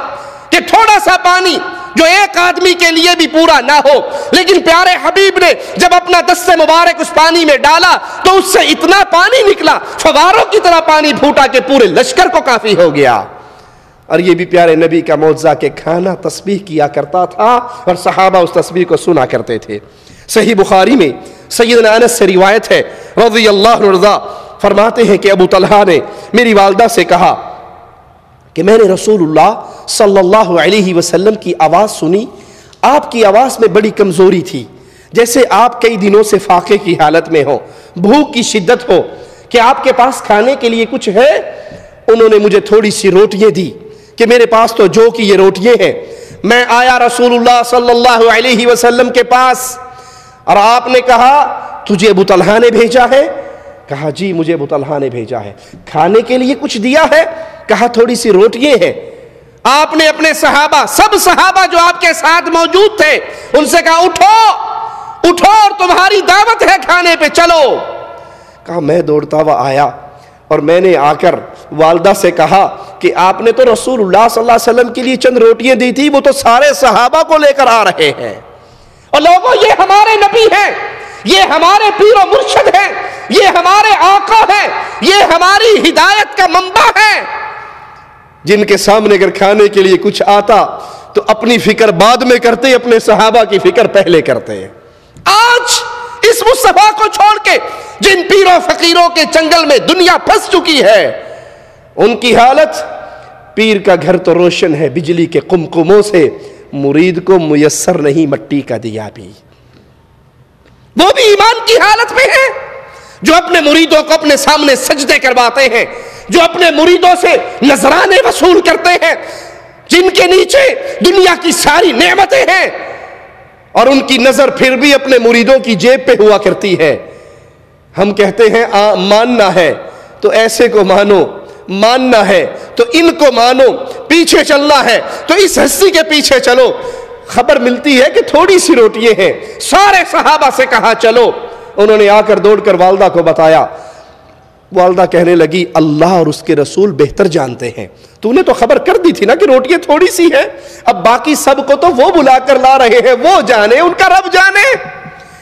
کہ تھوڑا سا پانی جو ایک آدمی کے لیے بھی پورا نہ ہو، لیکن پیارے حبیب نے جب اپنا دست مبارک اس پانی میں ڈالا تو اس سے اتنا پانی نکلا، فواروں کی طرح پانی پھوٹا کہ پورے لشکر کو کافی ہو گیا۔ اور یہ بھی پیارے نبی کا معجزہ کہ کھانا تسبیح کیا کرتا تھا اور صحابہ اس تسبیح کو سنا کرتے تھے۔ صحیح بخاری میں سیدنا انس سے روایت ہے رضی اللہ عنہ، فرماتے ہیں کہ ابو طلحہ نے میری والدہ سے کہا کہ میں نے رسول اللہ صلی اللہ علیہ وسلم کی آواز سنی، آپ کی آواز میں بڑی کمزوری تھی، جیسے آپ کئی دنوں سے فاقے کی حالت میں ہو، بھوک کی شدت ہو، کہ آپ کے پاس کھانے کے لیے کچھ ہے؟ انہوں نے مجھے تھوڑی سی روٹیاں دی کہ میرے پاس تو جو کی یہ روٹیاں ہیں۔ میں آیا رسول اللہ صلی اللہ علیہ وسلم کے پاس اور آپ نے کہا تجھے ابو طلحہ نے بھیجا ہے؟ کہا جی مجھے ابو طلحہ نے بھیجا ہے۔ کھانے کے لیے کچھ دیا ہے؟ کہا تھوڑی سی روٹیاں ہیں۔ آپ نے اپنے صحابہ، سب صحابہ جو آپ کے ساتھ موجود تھے، ان سے کہا اٹھو اٹھو اور تمہاری دعوت ہے کھانے پہ، چلو۔ کہا میں دوڑتا ہوا آیا اور میں نے آ کر والدہ سے کہا کہ آپ نے تو رسول اللہ صلی اللہ علیہ وسلم کے لیے چند روٹیاں دی تھی، وہ تو سارے صحابہ کو لے کر آ رہے ہیں۔ اور لوگوں یہ ہمارے نبی ہیں، یہ ہمارے پیر و مرشد ہیں، یہ ہمارے آقا ہیں، یہ ہماری ہدایت کا منبع ہے، جن کے سامنے اگر کھانے کے لیے کچھ آتا تو اپنی فکر بعد میں کرتے، اپنے صحابہ کی فکر پہلے کرتے۔ آج اس مصطفیٰ کو چھوڑ کے جن پیروں فقیروں کے چنگل میں دنیا پھنس چکی ہے، ان کی حالت، پیر کا گھر تو روشن ہے بجلی کے قمقموں سے، مرید کو میسر نہیں مٹی کا دیا بھی۔ وہ بھی ایمان کی حالت میں ہے جو اپنے مریدوں کو اپنے سامنے سجدے کرواتے ہیں، جو اپنے مریدوں سے نذرانے وصول کرتے ہیں، جن کے نیچے دنیا کی ساری نعمتیں ہیں، اور ان کی نظر پھر بھی اپنے مریدوں کی جیب پہ ہوا کرتی ہے۔ ہم کہتے ہیں ماننا ہے تو ایسے کو مانو، ماننا ہے تو ان کو مانو، پیچھے چلنا ہے تو اس ہستی کے پیچھے چلو۔ خبر ملتی ہے کہ تھوڑی سی روٹیاں ہیں، سارے صحابہ سے کہا چلو۔ انہوں نے آ کر دوڑ کر والدہ کو بتایا۔ والدہ کہنے لگی اللہ اور اس کے رسول بہتر جانتے ہیں، تو نے تو خبر کر دی تھی نا کہ روٹیاں تھوڑی سی ہیں، اب باقی سب کو تو وہ بلا کر لا رہے ہیں، وہ جانے، ان کا رب جانے۔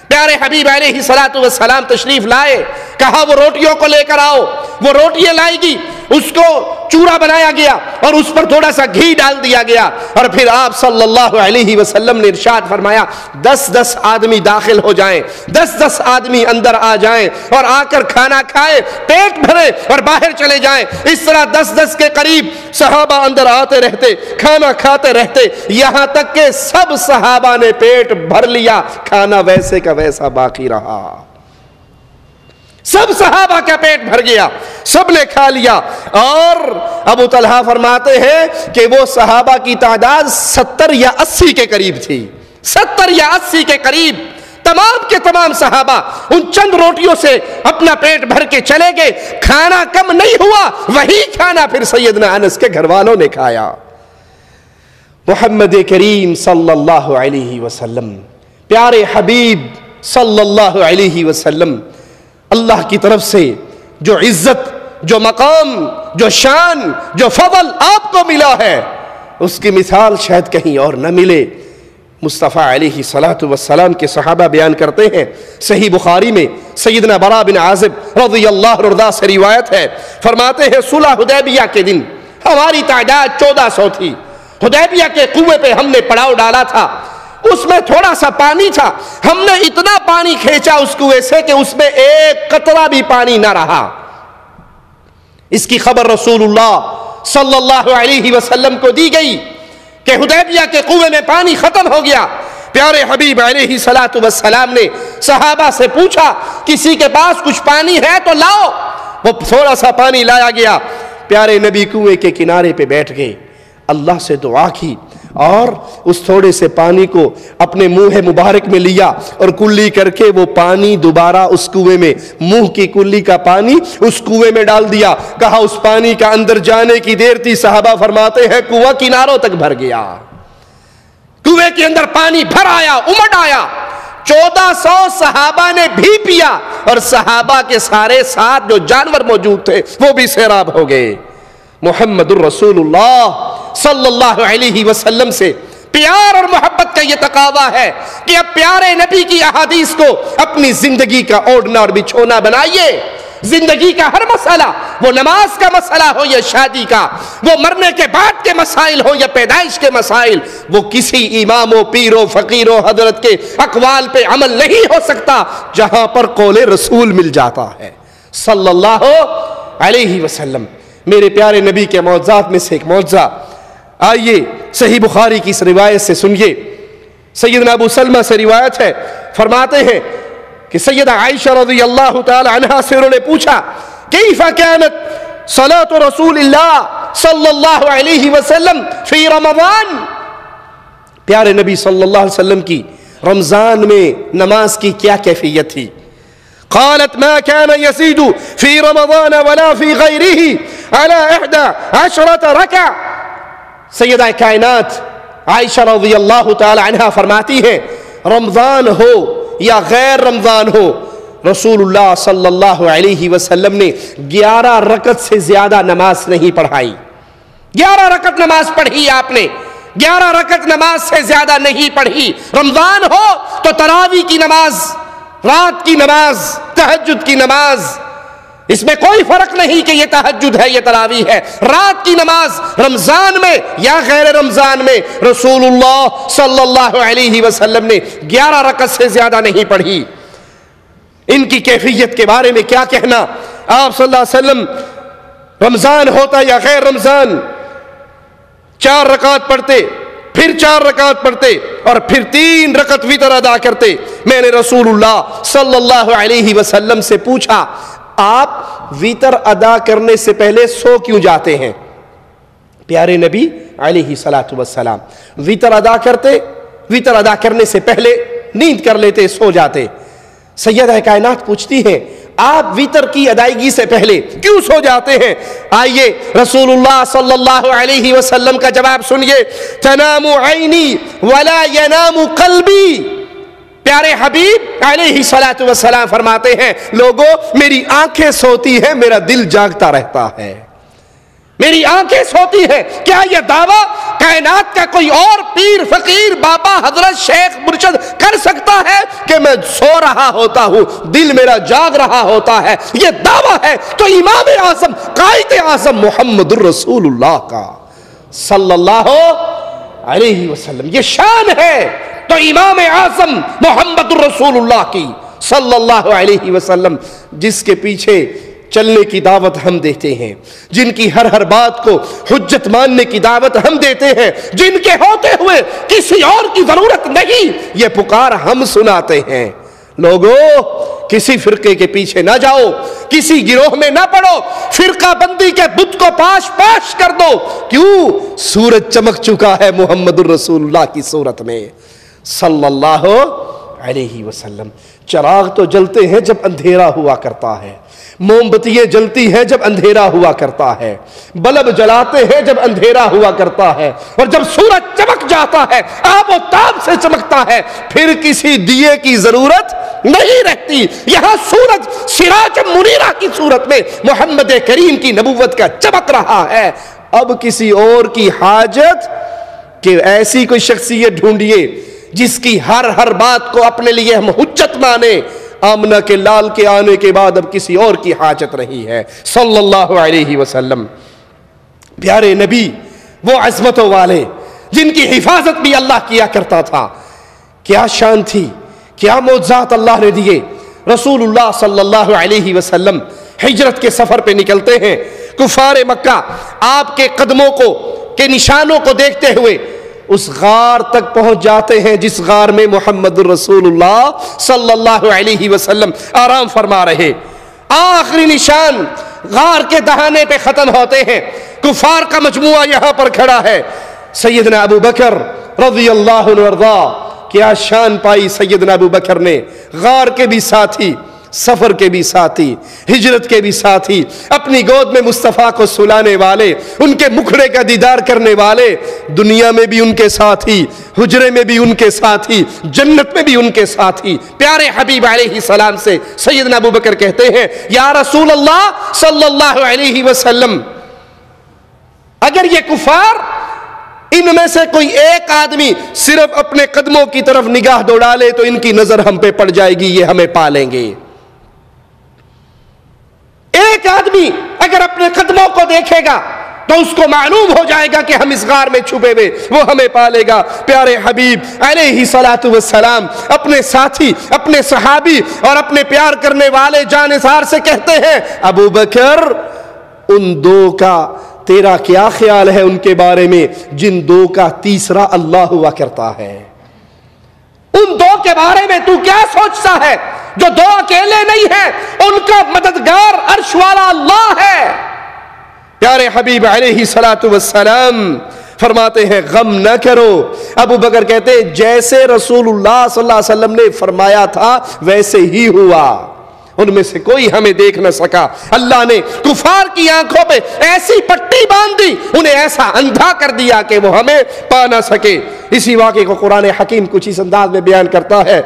پیارے حبیب علیہ السلام تشریف لائے، کہا وہ روٹیوں کو لے کر آؤ، وہ روٹیاں لائے گی، اس کو چورا بنایا گیا اور اس پر تھوڑا سا گھی ڈال دیا گیا، اور پھر آپ صلی اللہ علیہ وسلم نے ارشاد فرمایا 10 آدمی داخل ہو جائیں، 10 آدمی اندر آ جائیں اور آ کر کھانا کھائے، پیٹ بھرے اور باہر چلے جائیں۔ اس طرح 10 کے قریب صحابہ اندر آتے رہتے، کھانا کھاتے رہتے، یہاں تک کہ سب صحابہ نے پیٹ بھر لیا، کھانا ویسے کا ویسا باقی رہا۔ سب صحابہ کا پیٹ بھر گیا، سب نے کھا لیا۔ اور ابو طلحہ فرماتے ہیں کہ وہ صحابہ کی تعداد 70 یا 80 کے قریب تھی، 70 یا 80 کے قریب تمام کے تمام صحابہ ان چند روٹیوں سے اپنا پیٹ بھر کے چلے گئے۔ کھانا کم نہیں ہوا، وہی کھانا پھر سیدنا انس کے گھر والوں نے کھایا۔ محمد کریم صلی اللہ علیہ وسلم، پیارے حبیب صلی اللہ علیہ وسلم، اللہ کی طرف سے جو عزت، جو مقام، جو شان، جو فضل آپ کو ملا ہے، اس کی مثال شاید کہیں اور نہ ملے۔ مصطفیٰ علیہ السلام کے صحابہ بیان کرتے ہیں، صحیح بخاری میں سیدنا برا بن عازب رضی اللہ عنہ سے روایت ہے، فرماتے ہیں صلح حدیبیہ کے دن ہماری تعداد 1400 تھی۔ حدیبیہ کے کنویں پہ ہم نے پڑاؤ ڈالا تھا، اس میں تھوڑا سا پانی تھا، ہم نے اتنا پانی کھینچا اس کنویں سے کہ اس میں ایک قطرہ بھی پانی نہ رہا۔ اس کی خبر رسول اللہ صلی اللہ علیہ وسلم کو دی گئی کہ حدیبیہ کے کنویں میں پانی ختم ہو گیا۔ پیارے حبیب علیہ الصلوۃ والسلام نے صحابہ سے پوچھا کسی کے پاس کچھ پانی ہے تو لاؤ، وہ تھوڑا سا پانی لایا گیا۔ پیارے نبی کنویں کے کنارے پہ بیٹھ گئے، اللہ سے دعا کی اور اس تھوڑے سے پانی کو اپنے منہ مبارک میں لیا اور کلی کر کے وہ پانی دوبارہ اس کنویں میں، منہ کی کلی کا پانی اس کنویں میں ڈال دیا۔ کہا اس پانی کا اندر جانے کی دیر تھی، صحابہ فرماتے ہیں کنواں کناروں تک بھر گیا، کنویں کے اندر پانی بھر آیا، امڈ آیا۔ 1400 صحابہ نے بھی پیا اور صحابہ کے سارے ساتھ جو جانور موجود تھے وہ بھی سیراب ہو گئے۔ محمد الرسول اللہ صلی اللہ علیہ وسلم سے پیار اور محبت کا یہ تقاضا ہے کہ اب پیارے نبی کی احادیث کو اپنی زندگی کا اوڑھنا اور بچھونا بنائیے۔ زندگی کا ہر مسئلہ، وہ نماز کا مسئلہ ہو یا شادی کا، وہ مرنے کے بعد کے مسائل ہو یا پیدائش کے مسائل، وہ کسی امام و پیر و فقیر و حضرت کے اقوال پہ عمل نہیں ہو سکتا جہاں پر قول رسول مل جاتا ہے صلی اللہ علیہ وسلم۔ میرے پیارے نبی کے معجزات میں سے ایک معجزہ، آئیے صحیح بخاری کی اس روایت سے سنیے۔ سیدنا ابو سلمہ سے روایت ہے، فرماتے ہیں کہ سیدہ عائشہ رضی اللہ تعالی عنہا سے انہوں نے پوچھا کیف کانت صلاۃ رسول اللہ صلی اللہ علیہ وسلم فی رمضان، پیارے نبی صلی اللہ علیہ وسلم کی رمضان میں نماز کی کیا کیفیت تھی؟ قالت ما كان يزيد في رمضان ولا في غيره على 11 ركعة۔ سیدہ کائنات عائشہ رضی اللہ تعالی عنہا فرماتی ہیں رمضان ہو یا غیر رمضان ہو، رسول اللہ صلی اللہ علیہ وسلم نے 11 رکعت سے زیادہ نماز نہیں پڑھائی۔ 11 رکعت نماز پڑھی آپ نے، 11 رکعت نماز سے زیادہ نہیں پڑھی۔ رمضان ہو تو تراویح کی نماز، رات کی نماز، تہجد کی نماز، اس میں کوئی فرق نہیں کہ یہ تہجد ہے یہ تراویح ہے، رات کی نماز رمضان میں یا غیر رمضان میں رسول اللہ صلی اللہ علیہ وسلم نے 11 رکعت سے زیادہ نہیں پڑھی۔ ان کی کیفیت کے بارے میں کیا کہنا؟ آپ صلی اللہ علیہ وسلم رمضان ہوتا یا غیر رمضان 4 رکعت پڑھتے، پھر 4 رکعت پڑھتے اور پھر 3 رکعت وتر ادا کرتے۔ میں نے رسول اللہ صلی اللہ علیہ وسلم سے پوچھا آپ وتر ادا کرنے سے پہلے سو کیوں جاتے ہیں؟ پیارے نبی علیہ الصلوۃ والسلام وتر ادا کرتے، وتر ادا کرنے سے پہلے نیند کر لیتے، سو جاتے۔ سیدہ کائنات پوچھتی ہیں آپ وتر کی ادائیگی سے پہلے کیوں سو جاتے ہیں؟ آئیے رسول اللہ صلی اللہ علیہ وسلم کا جواب سنیے، تنام عینی ولا ینام قلبی۔ پیارے حبیب علیہ الصلوۃ والسلام فرماتے ہیں لوگوں میری آنکھیں سوتی ہیں، میرا دل جاگتا رہتا ہے، میری آنکھیں سوتی ہیں۔ کیا یہ دعویٰ کائنات کا کوئی اور پیر فقیر بابا حضرت شیخ مرشد کر سکتا ہے کہ میں سو رہا ہوتا ہوں دل میرا جاگ رہا ہوتا ہے؟ یہ دعویٰ ہے تو امام اعظم قائد اعظم محمد الرسول اللہ کا صلی اللہ علیہ وسلم، یہ شان ہے تو امام اعظم محمد الرسول اللہ کی صلی اللہ علیہ وسلم، جس کے پیچھے چلنے کی دعوت ہم دیتے ہیں، جن کی ہر بات کو حجت ماننے کی دعوت ہم دیتے ہیں، جن کے ہوتے ہوئے کسی اور کی ضرورت نہیں، یہ پکار ہم سناتے ہیں۔ لوگوں کسی فرقے کے پیچھے نہ جاؤ، کسی گروہ میں نہ پڑو، فرقہ بندی کے بت کو پاش پاش کر دو۔ کیوں؟ سورج چمک چکا ہے محمد الرسول اللہ کی صورت میں صلی اللہ علیہ وسلم۔ چراغ تو جلتے ہیں جب اندھیرا ہوا کرتا ہے، موم بتیاں جلتی ہیں جب اندھیرا ہوا کرتا ہے، بلب جلاتے ہیں جب اندھیرا ہوا کرتا ہے، اور جب سورج چمک جاتا ہے آب و تاب سے چمکتا ہے پھر کسی دیے کی ضرورت نہیں رہتی۔ یہاں سورج سراج منیرہ کی صورت میں محمد کریم کی نبوت کا چمک رہا ہے، اب کسی اور کی حاجت کہ ایسی کوئی شخصیت ڈھونڈیے جس کی ہر بات کو اپنے لیے ہم حجت مانے۔ آمنہ کے لال کے آنے کے بعد اب کسی اور کی حاجت نہیں ہے صلی اللہ علیہ وسلم۔ پیارے نبی وہ عظمتوں والے جن کی حفاظت بھی اللہ کیا کرتا تھا، کیا شان تھی، کیا معجزات اللہ نے دیے۔ رسول اللہ صلی اللہ علیہ وسلم ہجرت کے سفر پہ نکلتے ہیں، کفار مکہ آپ کے قدموں کو کے نشانوں کو دیکھتے ہوئے اس غار تک پہنچ جاتے ہیں جس غار میں محمد الرسول اللہ صلی اللہ علیہ وسلم آرام فرما رہے۔ آخری نشان غار کے دہانے پہ ختم ہوتے ہیں، کفار کا مجموعہ یہاں پر کھڑا ہے۔ سیدنا ابو بکر رضی اللہ عنہ وارضا، کیا شان پائی سیدنا ابو بکر نے، غار کے بھی ساتھی، سفر کے بھی ساتھی، ہجرت کے بھی ساتھی، اپنی گود میں مصطفیٰ کو سلانے والے، ان کے مکھڑے کا دیدار کرنے والے، دنیا میں بھی ان کے ساتھی، حجرے میں بھی ان کے ساتھی، جنت میں بھی ان کے ساتھی۔ پیارے حبیب علیہ السلام سے سیدنا ابو بکر کہتے ہیں یا رسول اللہ صلی اللہ علیہ وسلم، اگر یہ کفار ان میں سے کوئی ایک آدمی صرف اپنے قدموں کی طرف نگاہ دوڑا لے تو ان کی نظر ہم پہ پڑ جائے گی، یہ ہمیں پالیں گے۔ ایک آدمی اگر اپنے قدموں کو دیکھے گا تو اس کو معلوم ہو جائے گا کہ ہم اس غار میں چھپے ہوئے، وہ ہمیں پالے گا۔ پیارے حبیب علیہ السلام اپنے ساتھی، اپنے صحابی اور اپنے پیار کرنے والے جانثار سے کہتے ہیں ابو بکر، ان دو کا تیرا کیا خیال ہے ان کے بارے میں جن دو کا تیسرا اللہ ہوا کرتا ہے؟ ان دو کے بارے میں تو کیا سوچتا ہے جو دو اکیلے نہیں ہیں، ان کا مددگار عرش والا اللہ ہے۔ پیارے حبیب علیہ السلام فرماتے ہیں غم نہ کرو۔ ابو بکر کہتے ہیں جیسے رسول اللہ صلی اللہ علیہ وسلم نے فرمایا تھا ویسے ہی ہوا، ان میں سے کوئی ہمیں دیکھ نہ سکا۔ اللہ نے کفار کی آنکھوں پہ ایسی پٹی باندھ دی، انہیں ایسا اندھا کر دیا کہ وہ ہمیں پا نہ سکے۔ اسی واقعے کو قرآن حکیم کچھ اس انداز میں بیان کرتا ہے،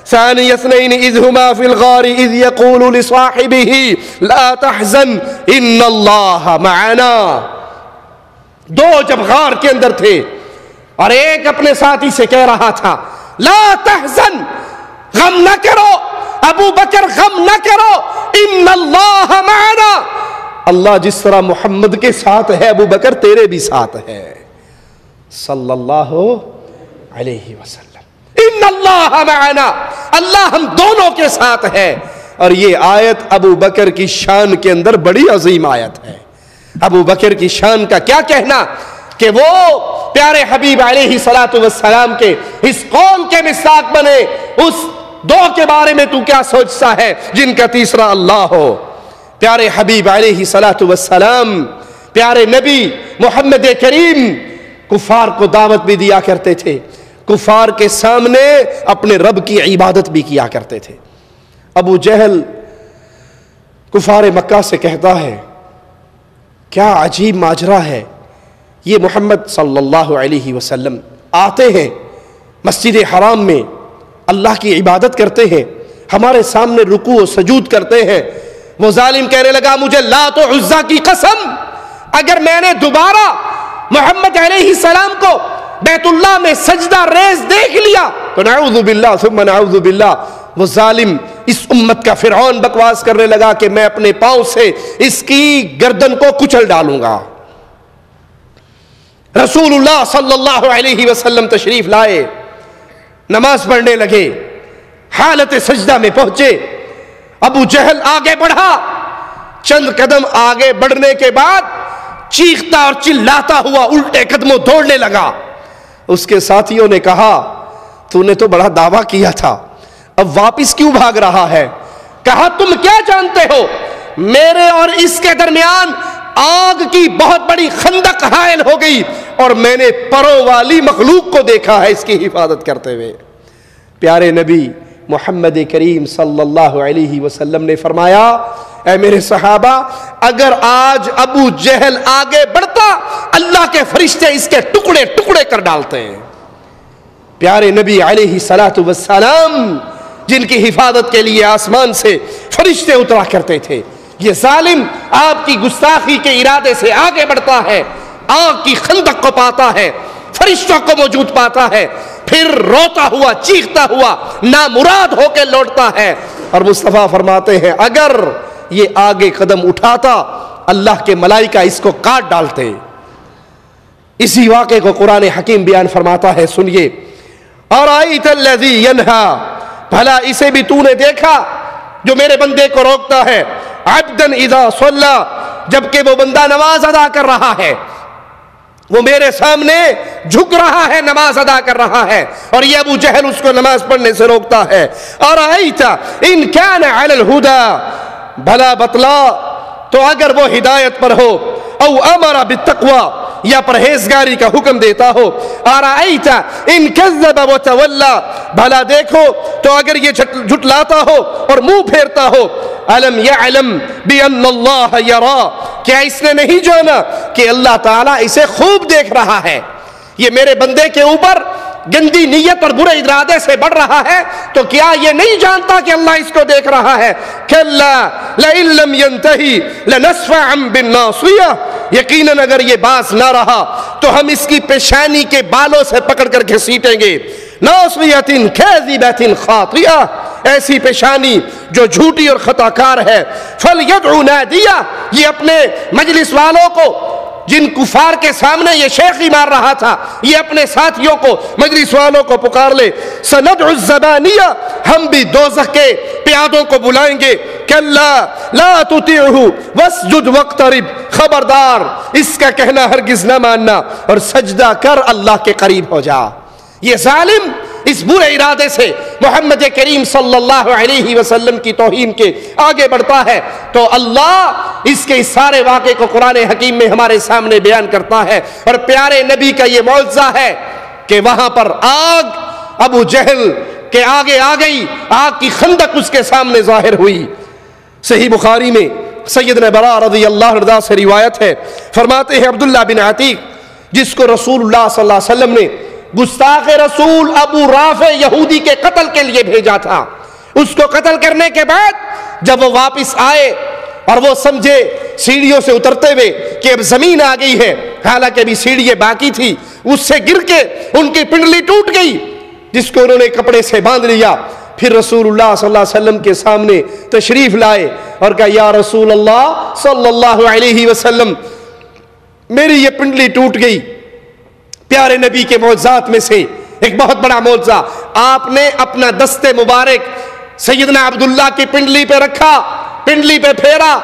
ثانی اثنین اذ ہما فی الغار اذ یقول لصاحبہ لا تحزن ان اللہ معنا۔ دو جب غار کے اندر تھے اور ایک اپنے ساتھی سے کہہ رہا تھا لا تحزن، غم نہ کرو ابو بکر، غم نہ کرو، ان اللہ معنا، اللہ جس طرح محمد کے ساتھ ہے ابو بکر تیرے بھی ساتھ ہے صلی اللہ علیہ وسلم۔ ان اللہ معنا، اللہ ہم دونوں کے ساتھ ہے۔ اور یہ آیت ابو بکر کی شان کے اندر بڑی عظیم آیت ہے۔ ابو بکر کی شان کا کیا کہنا کہ وہ پیارے حبیب علیہ السلام کے اس قوم کے مصداق بنے۔ اس دو کے بارے میں تو کیا سوچتا ہے جن کا تیسرا اللہ ہو؟ پیارے حبیب علیہ السلام، پیارے نبی محمد کریم کفار کو دعوت بھی دیا کرتے تھے، کفار کے سامنے اپنے رب کی عبادت بھی کیا کرتے تھے۔ ابو جہل کفار مکہ سے کہتا ہے کیا عجیب ماجرا ہے، یہ محمد صلی اللہ علیہ وسلم آتے ہیں مسجد حرام میں، اللہ کی عبادت کرتے ہیں، ہمارے سامنے رکوع و سجود کرتے ہیں۔ وہ ظالم کہنے لگا مجھے لات و عزا کی قسم، اگر میں نے دوبارہ محمد علیہ السلام کو بیت اللہ میں سجدہ ریز دیکھ لیا تو نعوذ باللہ ثم نعوذ باللہ۔ وہ ظالم اس امت کا فرعون بکواس کرنے لگا کہ میں اپنے پاؤں سے اس کی گردن کو کچل ڈالوں گا۔ رسول اللہ صلی اللہ علیہ وسلم تشریف لائے، نماز پڑھنے لگے، حالت سجدہ میں پہنچے، ابو جہل آگے بڑھا، چند قدم آگے بڑھنے کے بعد چیختا اور چلاتا ہوا الٹے قدموں دوڑنے لگا۔ اس کے ساتھیوں نے کہا تو نے تو بڑا دعویٰ کیا تھا، اب واپس کیوں بھاگ رہا ہے؟ کہا تم کیا جانتے ہو، میرے اور اس کے درمیان آگ کی بہت بڑی خندق حائل ہو گئی اور میں نے پروں والی مخلوق کو دیکھا ہے اس کی حفاظت کرتے ہوئے۔ پیارے نبی محمد کریم صلی اللہ علیہ وسلم نے فرمایا اے میرے صحابہ، اگر آج ابو جہل آگے بڑھتا اللہ کے فرشتے اس کے ٹکڑے ٹکڑے کر ڈالتے ہیں۔ پیارے نبی علیہ السلام جن کی حفاظت کے لیے آسمان سے فرشتے اترا کرتے تھے، یہ ظالم آپ کی گستاخی کے ارادے سے آگے بڑھتا ہے، آگ کی خندق کو پاتا ہے، فرشتوں کو موجود پاتا ہے، پھر روتا ہوا چیختا ہوا نامراد ہو کے لوٹتا ہے۔ اور مصطفیٰ فرماتے ہیں اگر یہ آگے قدم اٹھاتا اللہ کے ملائکہ اس کو کاٹ ڈالتے۔ اسی واقعے کو قرآن حکیم بیان فرماتا ہے، سنیے، أرأيت الذي ينهى, بھلا اسے بھی تو نے دیکھا جو میرے بندے کو روکتا ہے, عبدا اذا صلى, جبکہ وہ بندہ نماز ادا کر رہا ہے, وہ میرے سامنے جھک رہا ہے, نماز ادا کر رہا ہے, اور یہ ابو جہل اس کو نماز پڑھنے سے روکتا ہے. أرأيت إن كان على الهدى, بھلا بتلا تو اگر وہ ہدایت پر ہو, او امر بالتقوی, یا پرہیزگاری کا حکم دیتا ہو, أرأيت إن كذب وتولى, بھلا دیکھو تو اگر یہ جھٹلاتا ہو اور منہ پھیرتا ہو, ألم يعلم بأن الله يرى, کیا اس نے نہیں جانا کہ اللہ تعالیٰ اسے خوب دیکھ رہا ہے. یہ میرے بندے کے اوپر گندی نیت اور برے ارادے سے بڑھ رہا ہے, تو کیا یہ نہیں جانتا کہ اللہ اس کو دیکھ رہا ہے؟ کلا لئن لم ينتہی لنصفعا بالناصیہ, یقیناً اگر یہ باز نہ رہا تو ہم اس کی پیشانی کے بالوں سے پکڑ کر گھسیٹیں گے. ناصیۃ کاذبۃ خاطئہ, ایسی پیشانی جو جھوٹی اور خطا کار ہے. فلیدع نادیہ, یہ اپنے مجلس والوں کو, جن کفار کے سامنے یہ شیخی مار رہا تھا, یہ اپنے ساتھیوں کو, مجلس والوں کو پکار لے. سندع الزبانیہ, ہم بھی دوزخ کے پیادوں کو بلائیں گے. کلا لا تطیعہ واسجد واقترب, خبردار اس کا کہنا ہرگز نہ ماننا اور سجدہ کر اللہ کے قریب ہو جا. یہ ظالم اس برے ارادے سے محمد کریم صلی اللہ علیہ وسلم کی توہین کے آگے بڑھتا ہے, تو اللہ اس کے سارے واقعے کو قرآن حکیم میں ہمارے سامنے بیان کرتا ہے. اور پیارے نبی کا یہ معجزہ ہے کہ وہاں پر آگ ابو جہل کے آگے آ گئی, آگ کی خندق اس کے سامنے ظاہر ہوئی. صحیح بخاری میں سیدنا براء رضی اللہ عنہ سے روایت ہے, فرماتے ہیں عبداللہ بن عتیق, جس کو رسول اللہ صلی اللہ علیہ وسلم نے گستاخ رسول ابو رافع یہودی کے قتل کے لیے بھیجا تھا, اس کو قتل کرنے کے بعد جب وہ واپس آئے اور وہ سمجھے سیڑھیوں سے اترتے ہوئے کہ اب زمین آ گئی ہے, حالانکہ ابھی سیڑھیاں باقی تھی, اس سے گر کے ان کی پنڈلی ٹوٹ گئی, جس کو انہوں نے کپڑے سے باندھ لیا. پھر رسول اللہ صلی اللہ علیہ وسلم کے سامنے تشریف لائے اور کہا, یا رسول اللہ صلی اللہ علیہ وسلم, میری یہ پنڈلی ٹوٹ گئی. پیارے نبی کے معجزات میں سے ایک بہت بڑا معجزہ, آپ نے اپنا دست مبارک سیدنا عبداللہ کی پنڈلی پہ رکھا, پنڈلی پہ پھیرا.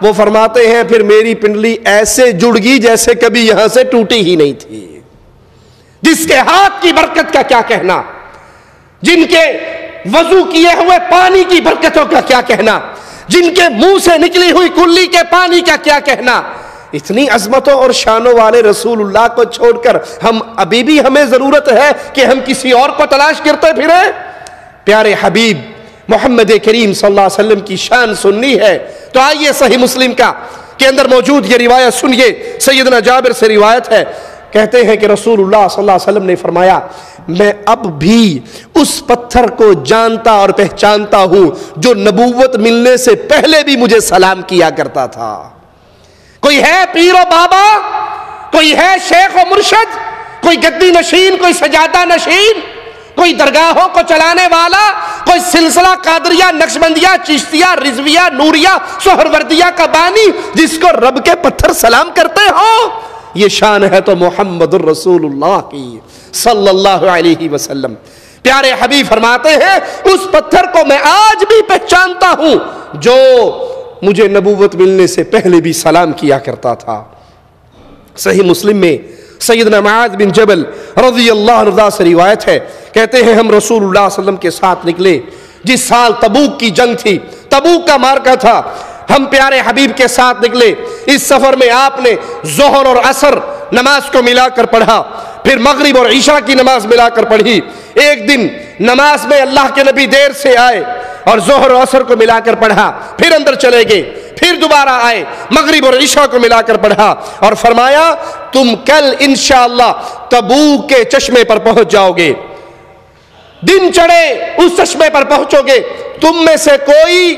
وہ فرماتے ہیں پھر میری پنڈلی ایسے جڑ گئی جیسے کبھی یہاں سے ٹوٹی ہی نہیں تھی. جس کے ہاتھ کی برکت کا کیا کہنا, جن کے وضو کیے ہوئے پانی کی برکتوں کا کیا کہنا, جن کے منہ سے نکلی ہوئی کلی کے پانی کا کیا کہنا. اتنی عظمتوں اور شانوں والے رسول اللہ کو چھوڑ کر ہم ابھی بھی ہمیں ضرورت ہے کہ ہم کسی اور کو تلاش کرتے پھریں. پیارے حبیب محمد کریم صلی اللہ علیہ وسلم کی شان سننی ہے تو آئیے صحیح مسلم کا کے اندر موجود یہ روایت سنیے. سیدنا جابر سے روایت ہے, کہتے ہیں کہ رسول اللہ صلی اللہ علیہ وسلم نے فرمایا, میں اب بھی اس پتھر کو جانتا اور پہچانتا ہوں جو نبوت ملنے سے پہلے بھی مجھے سلام کیا کرتا تھا. کوئی ہے پیر و بابا, کوئی ہے شیخ و مرشد, کوئی گدی نشین, کوئی سجادہ نشین, کوئی درگاہوں کو چلانے والا, کوئی سلسلہ قادریہ, نقشبندیہ, چشتیہ, رضویہ, نوریہ, سہروردیہ کا بانی, جس کو رب کے پتھر سلام کرتے ہو. یہ شان ہے تو محمد الرسول اللہ کی صلی اللہ علیہ وسلم. پیارے حبیب فرماتے ہیں اس پتھر کو میں آج بھی پہچانتا ہوں جو مجھے نبوت ملنے سے پہلے بھی سلام کیا کرتا تھا. صحیح مسلم میں سیدنا معاذ بن جبل رضی اللہ عنہ سے روایت ہے, کہتے ہیں ہم رسول اللہ صلی اللہ علیہ وسلم کے ساتھ نکلے جس سال تبوک کی جنگ تھی, تبوک کا مارکہ تھا. ہم پیارے حبیب کے ساتھ نکلے. اس سفر میں آپ نے ظہر اور عصر نماز کو ملا کر پڑھا, پھر مغرب اور عشاء کی نماز ملا کر پڑھی. ایک دن نماز میں اللہ کے نبی دیر سے آئے اور ظہر اور عصر کو ملا کر پڑھا, پھر اندر چلے گئے, پھر دوبارہ آئے, مغرب اور عشاء کو ملا کر پڑھا اور فرمایا تم کل انشاءاللہ تبوک کے چشمے پر پہنچ جاؤ گے. دن چڑھے اس چشمے پر پہنچو گے, تم میں سے کوئی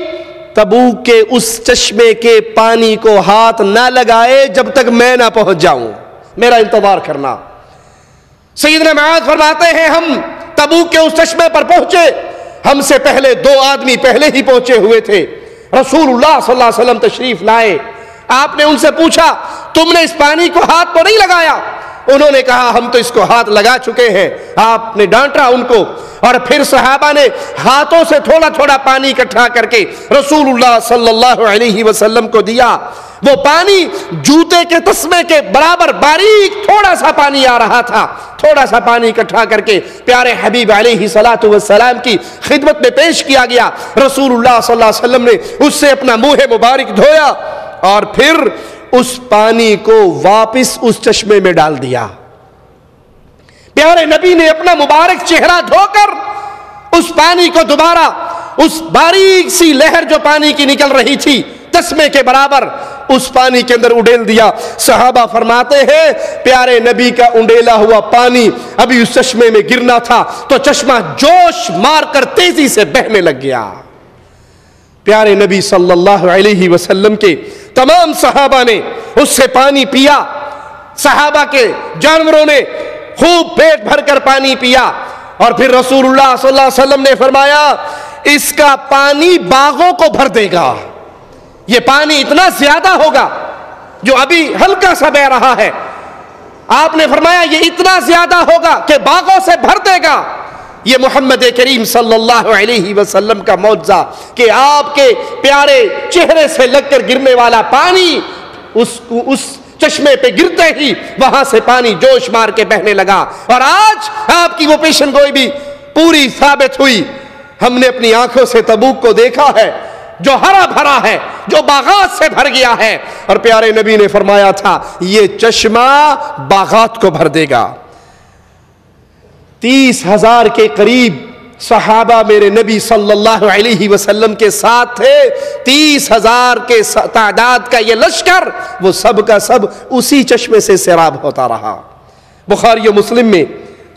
تبوک کے اس چشمے کے پانی کو ہاتھ نہ لگائے جب تک میں نہ پہنچ جاؤں, میرا انتظار کرنا. سیدنا معاذ فرماتے ہیں ہم تبوک کے اس چشمے پر پہنچے, ہم سے پہلے 2 آدمی پہلے ہی پہنچے ہوئے تھے. رسول اللہ صلی اللہ علیہ وسلم تشریف لائے, آپ نے ان سے پوچھا تم نے اس پانی کو ہاتھ تو نہیں لگایا؟ انہوں نے کہا ہم تو اس کو ہاتھ لگا چکے ہیں. آپ نے ڈانٹا ان کو اور پھر صحابہ نے ہاتھوں سے تھوڑا تھوڑا پانی اکٹھا کر کے رسول اللہ صلی اللہ علیہ وسلم کو دیا. وہ پانی جوتے کے تسمے کے برابر باریک تھوڑا سا پانی آ رہا تھا. تھوڑا سا پانی اکٹھا کر کے پیارے حبیب علیہ الصلوۃ والسلام کی خدمت میں پیش کیا گیا. رسول اللہ صلی اللہ علیہ وسلم نے اس سے اپنا منہ مبارک دھویا اور پھر اس پانی کو واپس اس چشمے میں ڈال دیا. پیارے نبی نے اپنا مبارک چہرہ دھو کر اس پانی کو دوبارہ اس باریک سی لہر جو پانی کی نکل رہی تھی تسمے کے برابر اس پانی کے اندر اڈیل دیا. صحابہ فرماتے ہیں پیارے نبی کا انڈیلا ہوا پانی ابھی اس چشمے میں گرنا تھا تو چشمہ جوش مار کر تیزی سے بہنے لگ گیا. پیارے نبی صلی اللہ علیہ وسلم کے تمام صحابہ نے اس سے پانی پیا. صحابہ کے جانوروں نے خوب پیٹ بھر کر پانی پیا اور پھر رسول اللہ صلی اللہ علیہ وسلم نے فرمایا اس کا پانی باغوں کو بھر دے گا. یہ پانی اتنا زیادہ ہوگا جو ابھی ہلکا سا بہ رہا ہے. آپ نے فرمایا یہ اتنا زیادہ ہوگا کہ باغوں سے بھر دے گا. یہ محمد کریم صلی اللہ علیہ وسلم کا معجزہ کہ آپ کے پیارے چہرے سے لگ کر گرنے والا پانی اس چشمے پہ گرتے ہی وہاں سے پانی جوش مار کے بہنے لگا. اور آج آپ کی وہ پیشن گوئی بھی پوری ثابت ہوئی. ہم نے اپنی آنکھوں سے تبوک کو دیکھا ہے جو ہرا بھرا ہے, جو باغات سے بھر گیا ہے, اور پیارے نبی نے فرمایا تھا یہ چشمہ باغات کو بھر دے گا. 30,000 کے قریب صحابہ میرے نبی صلی اللہ علیہ وسلم کے ساتھ تھے. 30,000 کے تعداد کا یہ لشکر وہ سب کا سب اسی چشمے سے سیراب ہوتا رہا. بخاری و مسلم میں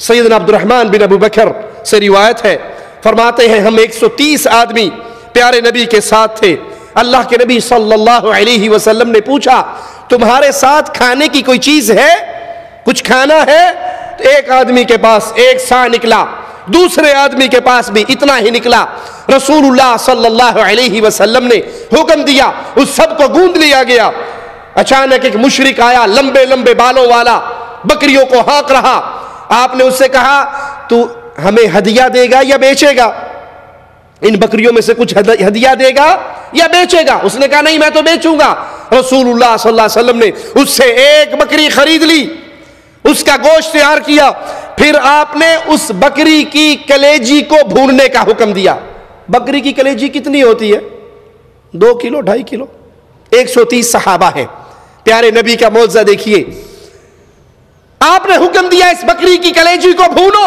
سیدنا عبد الرحمن بن ابو بکر سے روایت ہے, فرماتے ہیں ہم 130 آدمی پیارے نبی کے ساتھ تھے. اللہ کے نبی صلی اللہ علیہ وسلم نے پوچھا تمہارے ساتھ کھانے کی کوئی چیز ہے, کچھ کھانا ہے؟ ایک آدمی کے پاس ایک سا نکلا, دوسرے آدمی کے پاس بھی اتنا ہی نکلا. رسول اللہ صلی اللہ علیہ وسلم نے حکم دیا اس سب کو گوند لیا گیا. اچانک ایک مشرک آیا لمبے لمبے بالوں والا, بکریوں کو ہانک رہا. آپ نے اس سے کہا تو ہمیں ہدیہ دے گا یا بیچے گا؟ ان بکریوں میں سے کچھ ہدیہ دے گا یا بیچے گا؟ اس نے کہا نہیں میں تو بیچوں گا. رسول اللہ صلی اللہ علیہ وسلم نے اس سے ایک بکری خرید لی, اس کا گوشت تیار کیا, پھر آپ نے اس بکری کی کلیجی کو بھوننے کا حکم دیا. بکری کی کلیجی کتنی ہوتی ہے؟ 2 کلو 2.5 کلو. 130 صحابہ ہیں. پیارے نبی کا معجزہ دیکھیے, آپ نے حکم دیا اس بکری کی کلیجی کو بھونو.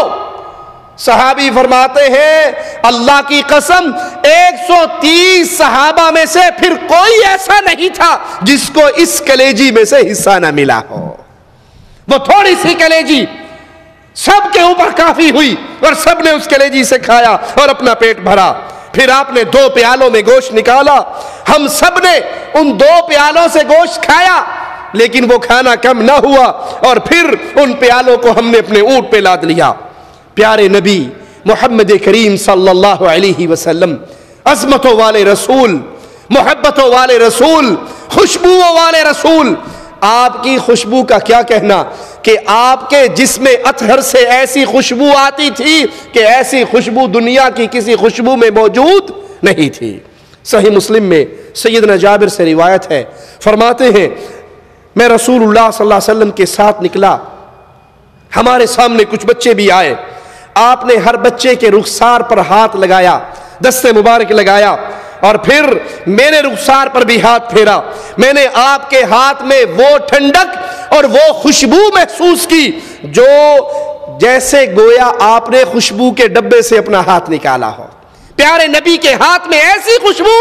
صحابی فرماتے ہیں اللہ کی قسم 130 صحابہ میں سے پھر کوئی ایسا نہیں تھا جس کو اس کلیجی میں سے حصہ نہ ملا ہو. وہ تھوڑی سی کلیجی سب کے اوپر کافی ہوئی اور سب نے اس کلیجی سے کھایا اور اپنا پیٹ بھرا. پھر آپ نے 2 پیالوں میں گوشت نکالا, ہم سب نے ان 2 پیالوں سے گوشت کھایا لیکن وہ کھانا کم نہ ہوا اور پھر ان پیالوں کو ہم نے اپنے اونٹ پہ لاد لیا. پیارے نبی محمد کریم صلی اللہ علیہ وسلم عظمتوں والے رسول, محبتوں والے رسول, خوشبوؤں والے رسول. آپ کی خوشبو کا کیا کہنا کہ آپ کے جسم اطہر سے ایسی خوشبو آتی تھی کہ ایسی خوشبو دنیا کی کسی خوشبو میں موجود نہیں تھی. صحیح مسلم میں سیدنا جابر سے روایت ہے, فرماتے ہیں میں رسول اللہ صلی اللہ علیہ وسلم کے ساتھ نکلا, ہمارے سامنے کچھ بچے بھی آئے. آپ نے ہر بچے کے رخسار پر ہاتھ لگایا, دست مبارک لگایا اور پھر میں نے رخسار پر بھی ہاتھ پھیرا. میں نے آپ کے ہاتھ میں وہ ٹھنڈک اور وہ خوشبو محسوس کی جو جیسے گویا آپ نے خوشبو کے ڈبے سے اپنا ہاتھ نکالا ہو. پیارے نبی کے ہاتھ میں ایسی خوشبو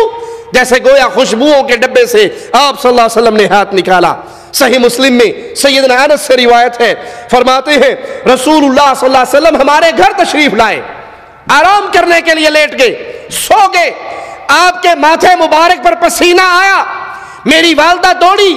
جیسے گویا خوشبوؤں کے ڈبے سے آپ صلی اللہ علیہ وسلم نے ہاتھ نکالا. صحیح مسلم میں سیدنا انس سے روایت ہے, فرماتے ہیں رسول اللہ صلی اللہ علیہ وسلم ہمارے گھر تشریف لائے, آرام کرنے کے لیے لیٹ گئے, سو گئے. آپ کے ماتھے مبارک پر پسینہ آیا, میری والدہ دوڑی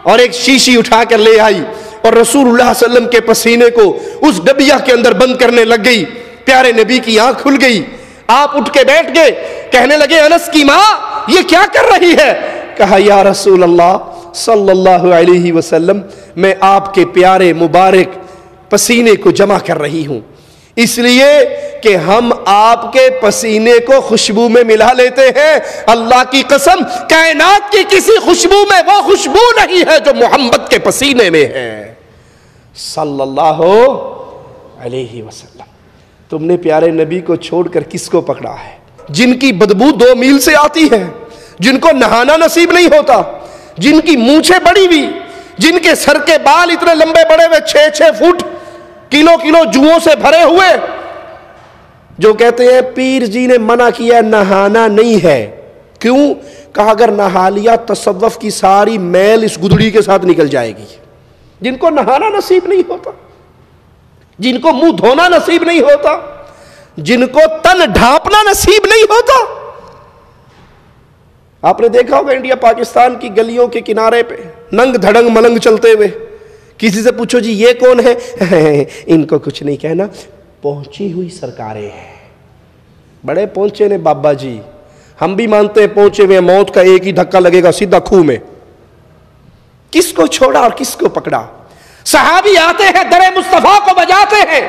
اور ایک شیشی اٹھا کر لے آئی اور رسول اللہ صلی اللہ علیہ وسلم کے پسینے کو اس ڈبیا کے اندر بند کرنے لگ گئی. پیارے نبی کی آنکھ کھل گئی, آپ اٹھ کے بیٹھ گئے, کہنے لگے انس کی ماں یہ کیا کر رہی ہے؟ کہا یا رسول اللہ صلی اللہ علیہ وسلم میں آپ کے پیارے مبارک پسینے کو جمع کر رہی ہوں، اس لیے کہ ہم آپ کے پسینے کو خوشبو میں ملا لیتے ہیں۔ اللہ کی قسم، کائنات کی کسی خوشبو میں وہ خوشبو نہیں ہے جو محمد کے پسینے میں ہے صلی اللہ علیہ وسلم۔ تم نے پیارے نبی کو چھوڑ کر کس کو پکڑا ہے؟ جن کی بدبو 2 میل سے آتی ہے، جن کو نہانا نصیب نہیں ہوتا، جن کی مونچھیں بڑی ہوئی، جن کے سر کے بال اتنے لمبے بڑے ہوئے 6 فٹ، کلو جوؤں سے بھرے ہوئے، جو کہتے ہیں پیر جی نے منع کیا نہانا نہیں ہے۔ کیوں؟ کہا اگر نہا لیا تصوف کی ساری میل اس گدڑی کے ساتھ نکل جائے گی۔ جن کو نہانا نصیب نہیں ہوتا، جن کو منہ دھونا نصیب نہیں ہوتا، جن کو تن ڈھانپنا نصیب نہیں ہوتا۔ آپ نے دیکھا ہوگا انڈیا پاکستان کی گلیوں کے کنارے پہ ننگ دھڑنگ ملنگ چلتے ہوئے، کسی سے پوچھو جی یہ کون ہے؟ ان کو کچھ نہیں کہنا، پہنچی ہوئی سرکاریں ہیں، بڑے پہنچے نے بابا جی، ہم بھی مانتے ہیں پہنچے ہوئے، موت کا ایک ہی دھکا لگے گا سیدھا کھو میں۔ کس کو چھوڑا اور کس کو پکڑا؟ صحابی آتے ہیں، در مصطفیٰ کو بجاتے ہیں،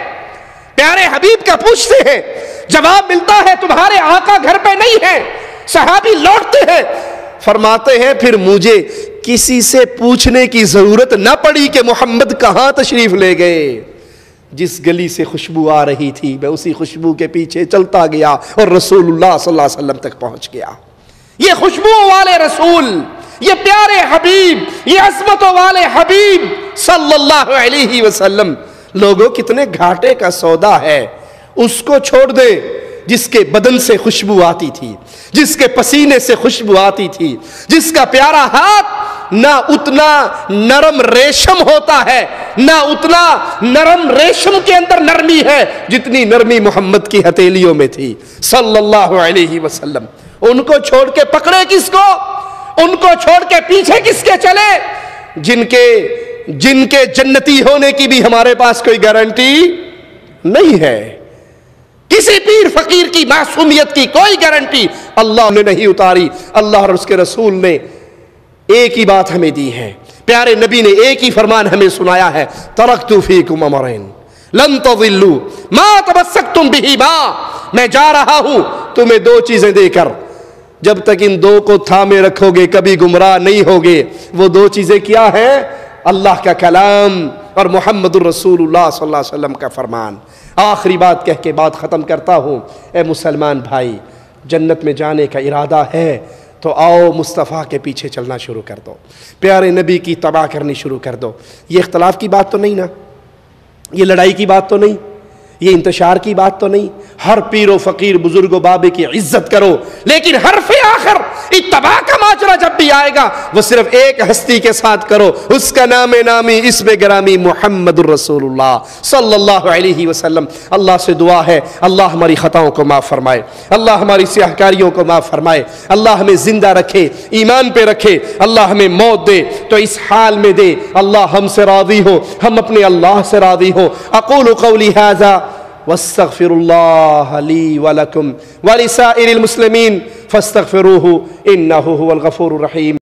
پیارے حبیب کا پوچھتے ہیں، جواب ملتا ہے تمہارے آقا گھر پہ نہیں ہے۔ صحابی لوٹتے ہیں، فرماتے ہیں پھر مجھے کسی سے پوچھنے کی ضرورت نہ پڑی کہ محمد کہاں تشریف لے گئے۔ جس گلی سے خوشبو آ رہی تھی میں اسی خوشبو کے پیچھے چلتا گیا اور رسول اللہ صلی اللہ علیہ وسلم تک پہنچ گیا۔ یہ خوشبو والے رسول، یہ پیارے حبیب، یہ عظمتوں والے حبیب صلی اللہ علیہ وسلم، لوگوں کتنے گھاٹے کا سودا ہے۔ اس کو چھوڑ دے جس کے بدن سے خوشبو آتی تھی، جس کے پسینے سے خوشبو آتی تھی، جس کا پیارا ہاتھ نہ اتنا نرم ریشم ہوتا ہے، نہ اتنا نرم ریشم کے اندر نرمی ہے جتنی نرمی محمد کی ہتھیلیوں میں تھی صلی اللہ علیہ وسلم۔ ان کو چھوڑ کے پکڑے کس کو؟ ان کو چھوڑ کے پیچھے کس کے چلے؟ جن کے جنتی ہونے کی بھی ہمارے پاس کوئی گارنٹی نہیں ہے۔ کسی پیر فقیر کی معصومیت کی کوئی گارنٹی اللہ نے نہیں اتاری۔ اللہ اور اس کے رسول نے ایک ہی بات ہمیں دی ہے، پیارے نبی نے ایک ہی فرمان ہمیں سنایا ہے، ترکت فیکم امرین لن تضلوا ما تمسکتم بہما، میں جا رہا ہوں تمہیں 2 چیزیں دے کر، جب تک ان 2 کو تھامے رکھو گے کبھی گمراہ نہیں ہوگے۔ وہ 2 چیزیں کیا ہیں؟ اللہ کا کلام اور محمد الرسول اللہ صلی اللہ علیہ وسلم کا فرمان۔ آخری بات کہہ کے بات ختم کرتا ہوں، اے مسلمان بھائی، جنت میں جانے کا ارادہ ہے تو آؤ مصطفیٰ کے پیچھے چلنا شروع کر دو، پیارے نبی کی تباہ کرنی شروع کر دو۔ یہ اختلاف کی بات تو نہیں نا، یہ لڑائی کی بات تو نہیں، یہ انتشار کی بات تو نہیں۔ ہر پیر و فقیر بزرگ و بابے کی عزت کرو، لیکن حرف آخر اتباع کا ماجرا جب بھی آئے گا وہ صرف ایک ہستی کے ساتھ کرو، اس کا نام نامی اسم گرامی محمد الرسول اللہ صلی اللہ علیہ وسلم۔ اللہ سے دعا ہے اللہ ہماری خطاؤں کو معاف فرمائے، اللہ ہماری سیاہ کاریوں کو معاف فرمائے، اللہ ہمیں زندہ رکھے، ایمان پہ رکھے، اللہ ہمیں موت دے تو اس حال میں دے اللہ ہم سے راضی ہو، ہم اپنے اللہ سے راضی ہو۔ اقول قولی ھذا واستغفر اللہ لی ولکم ولسائر المسلمین فاستغفروہ انہ هو الغفور الرحیم۔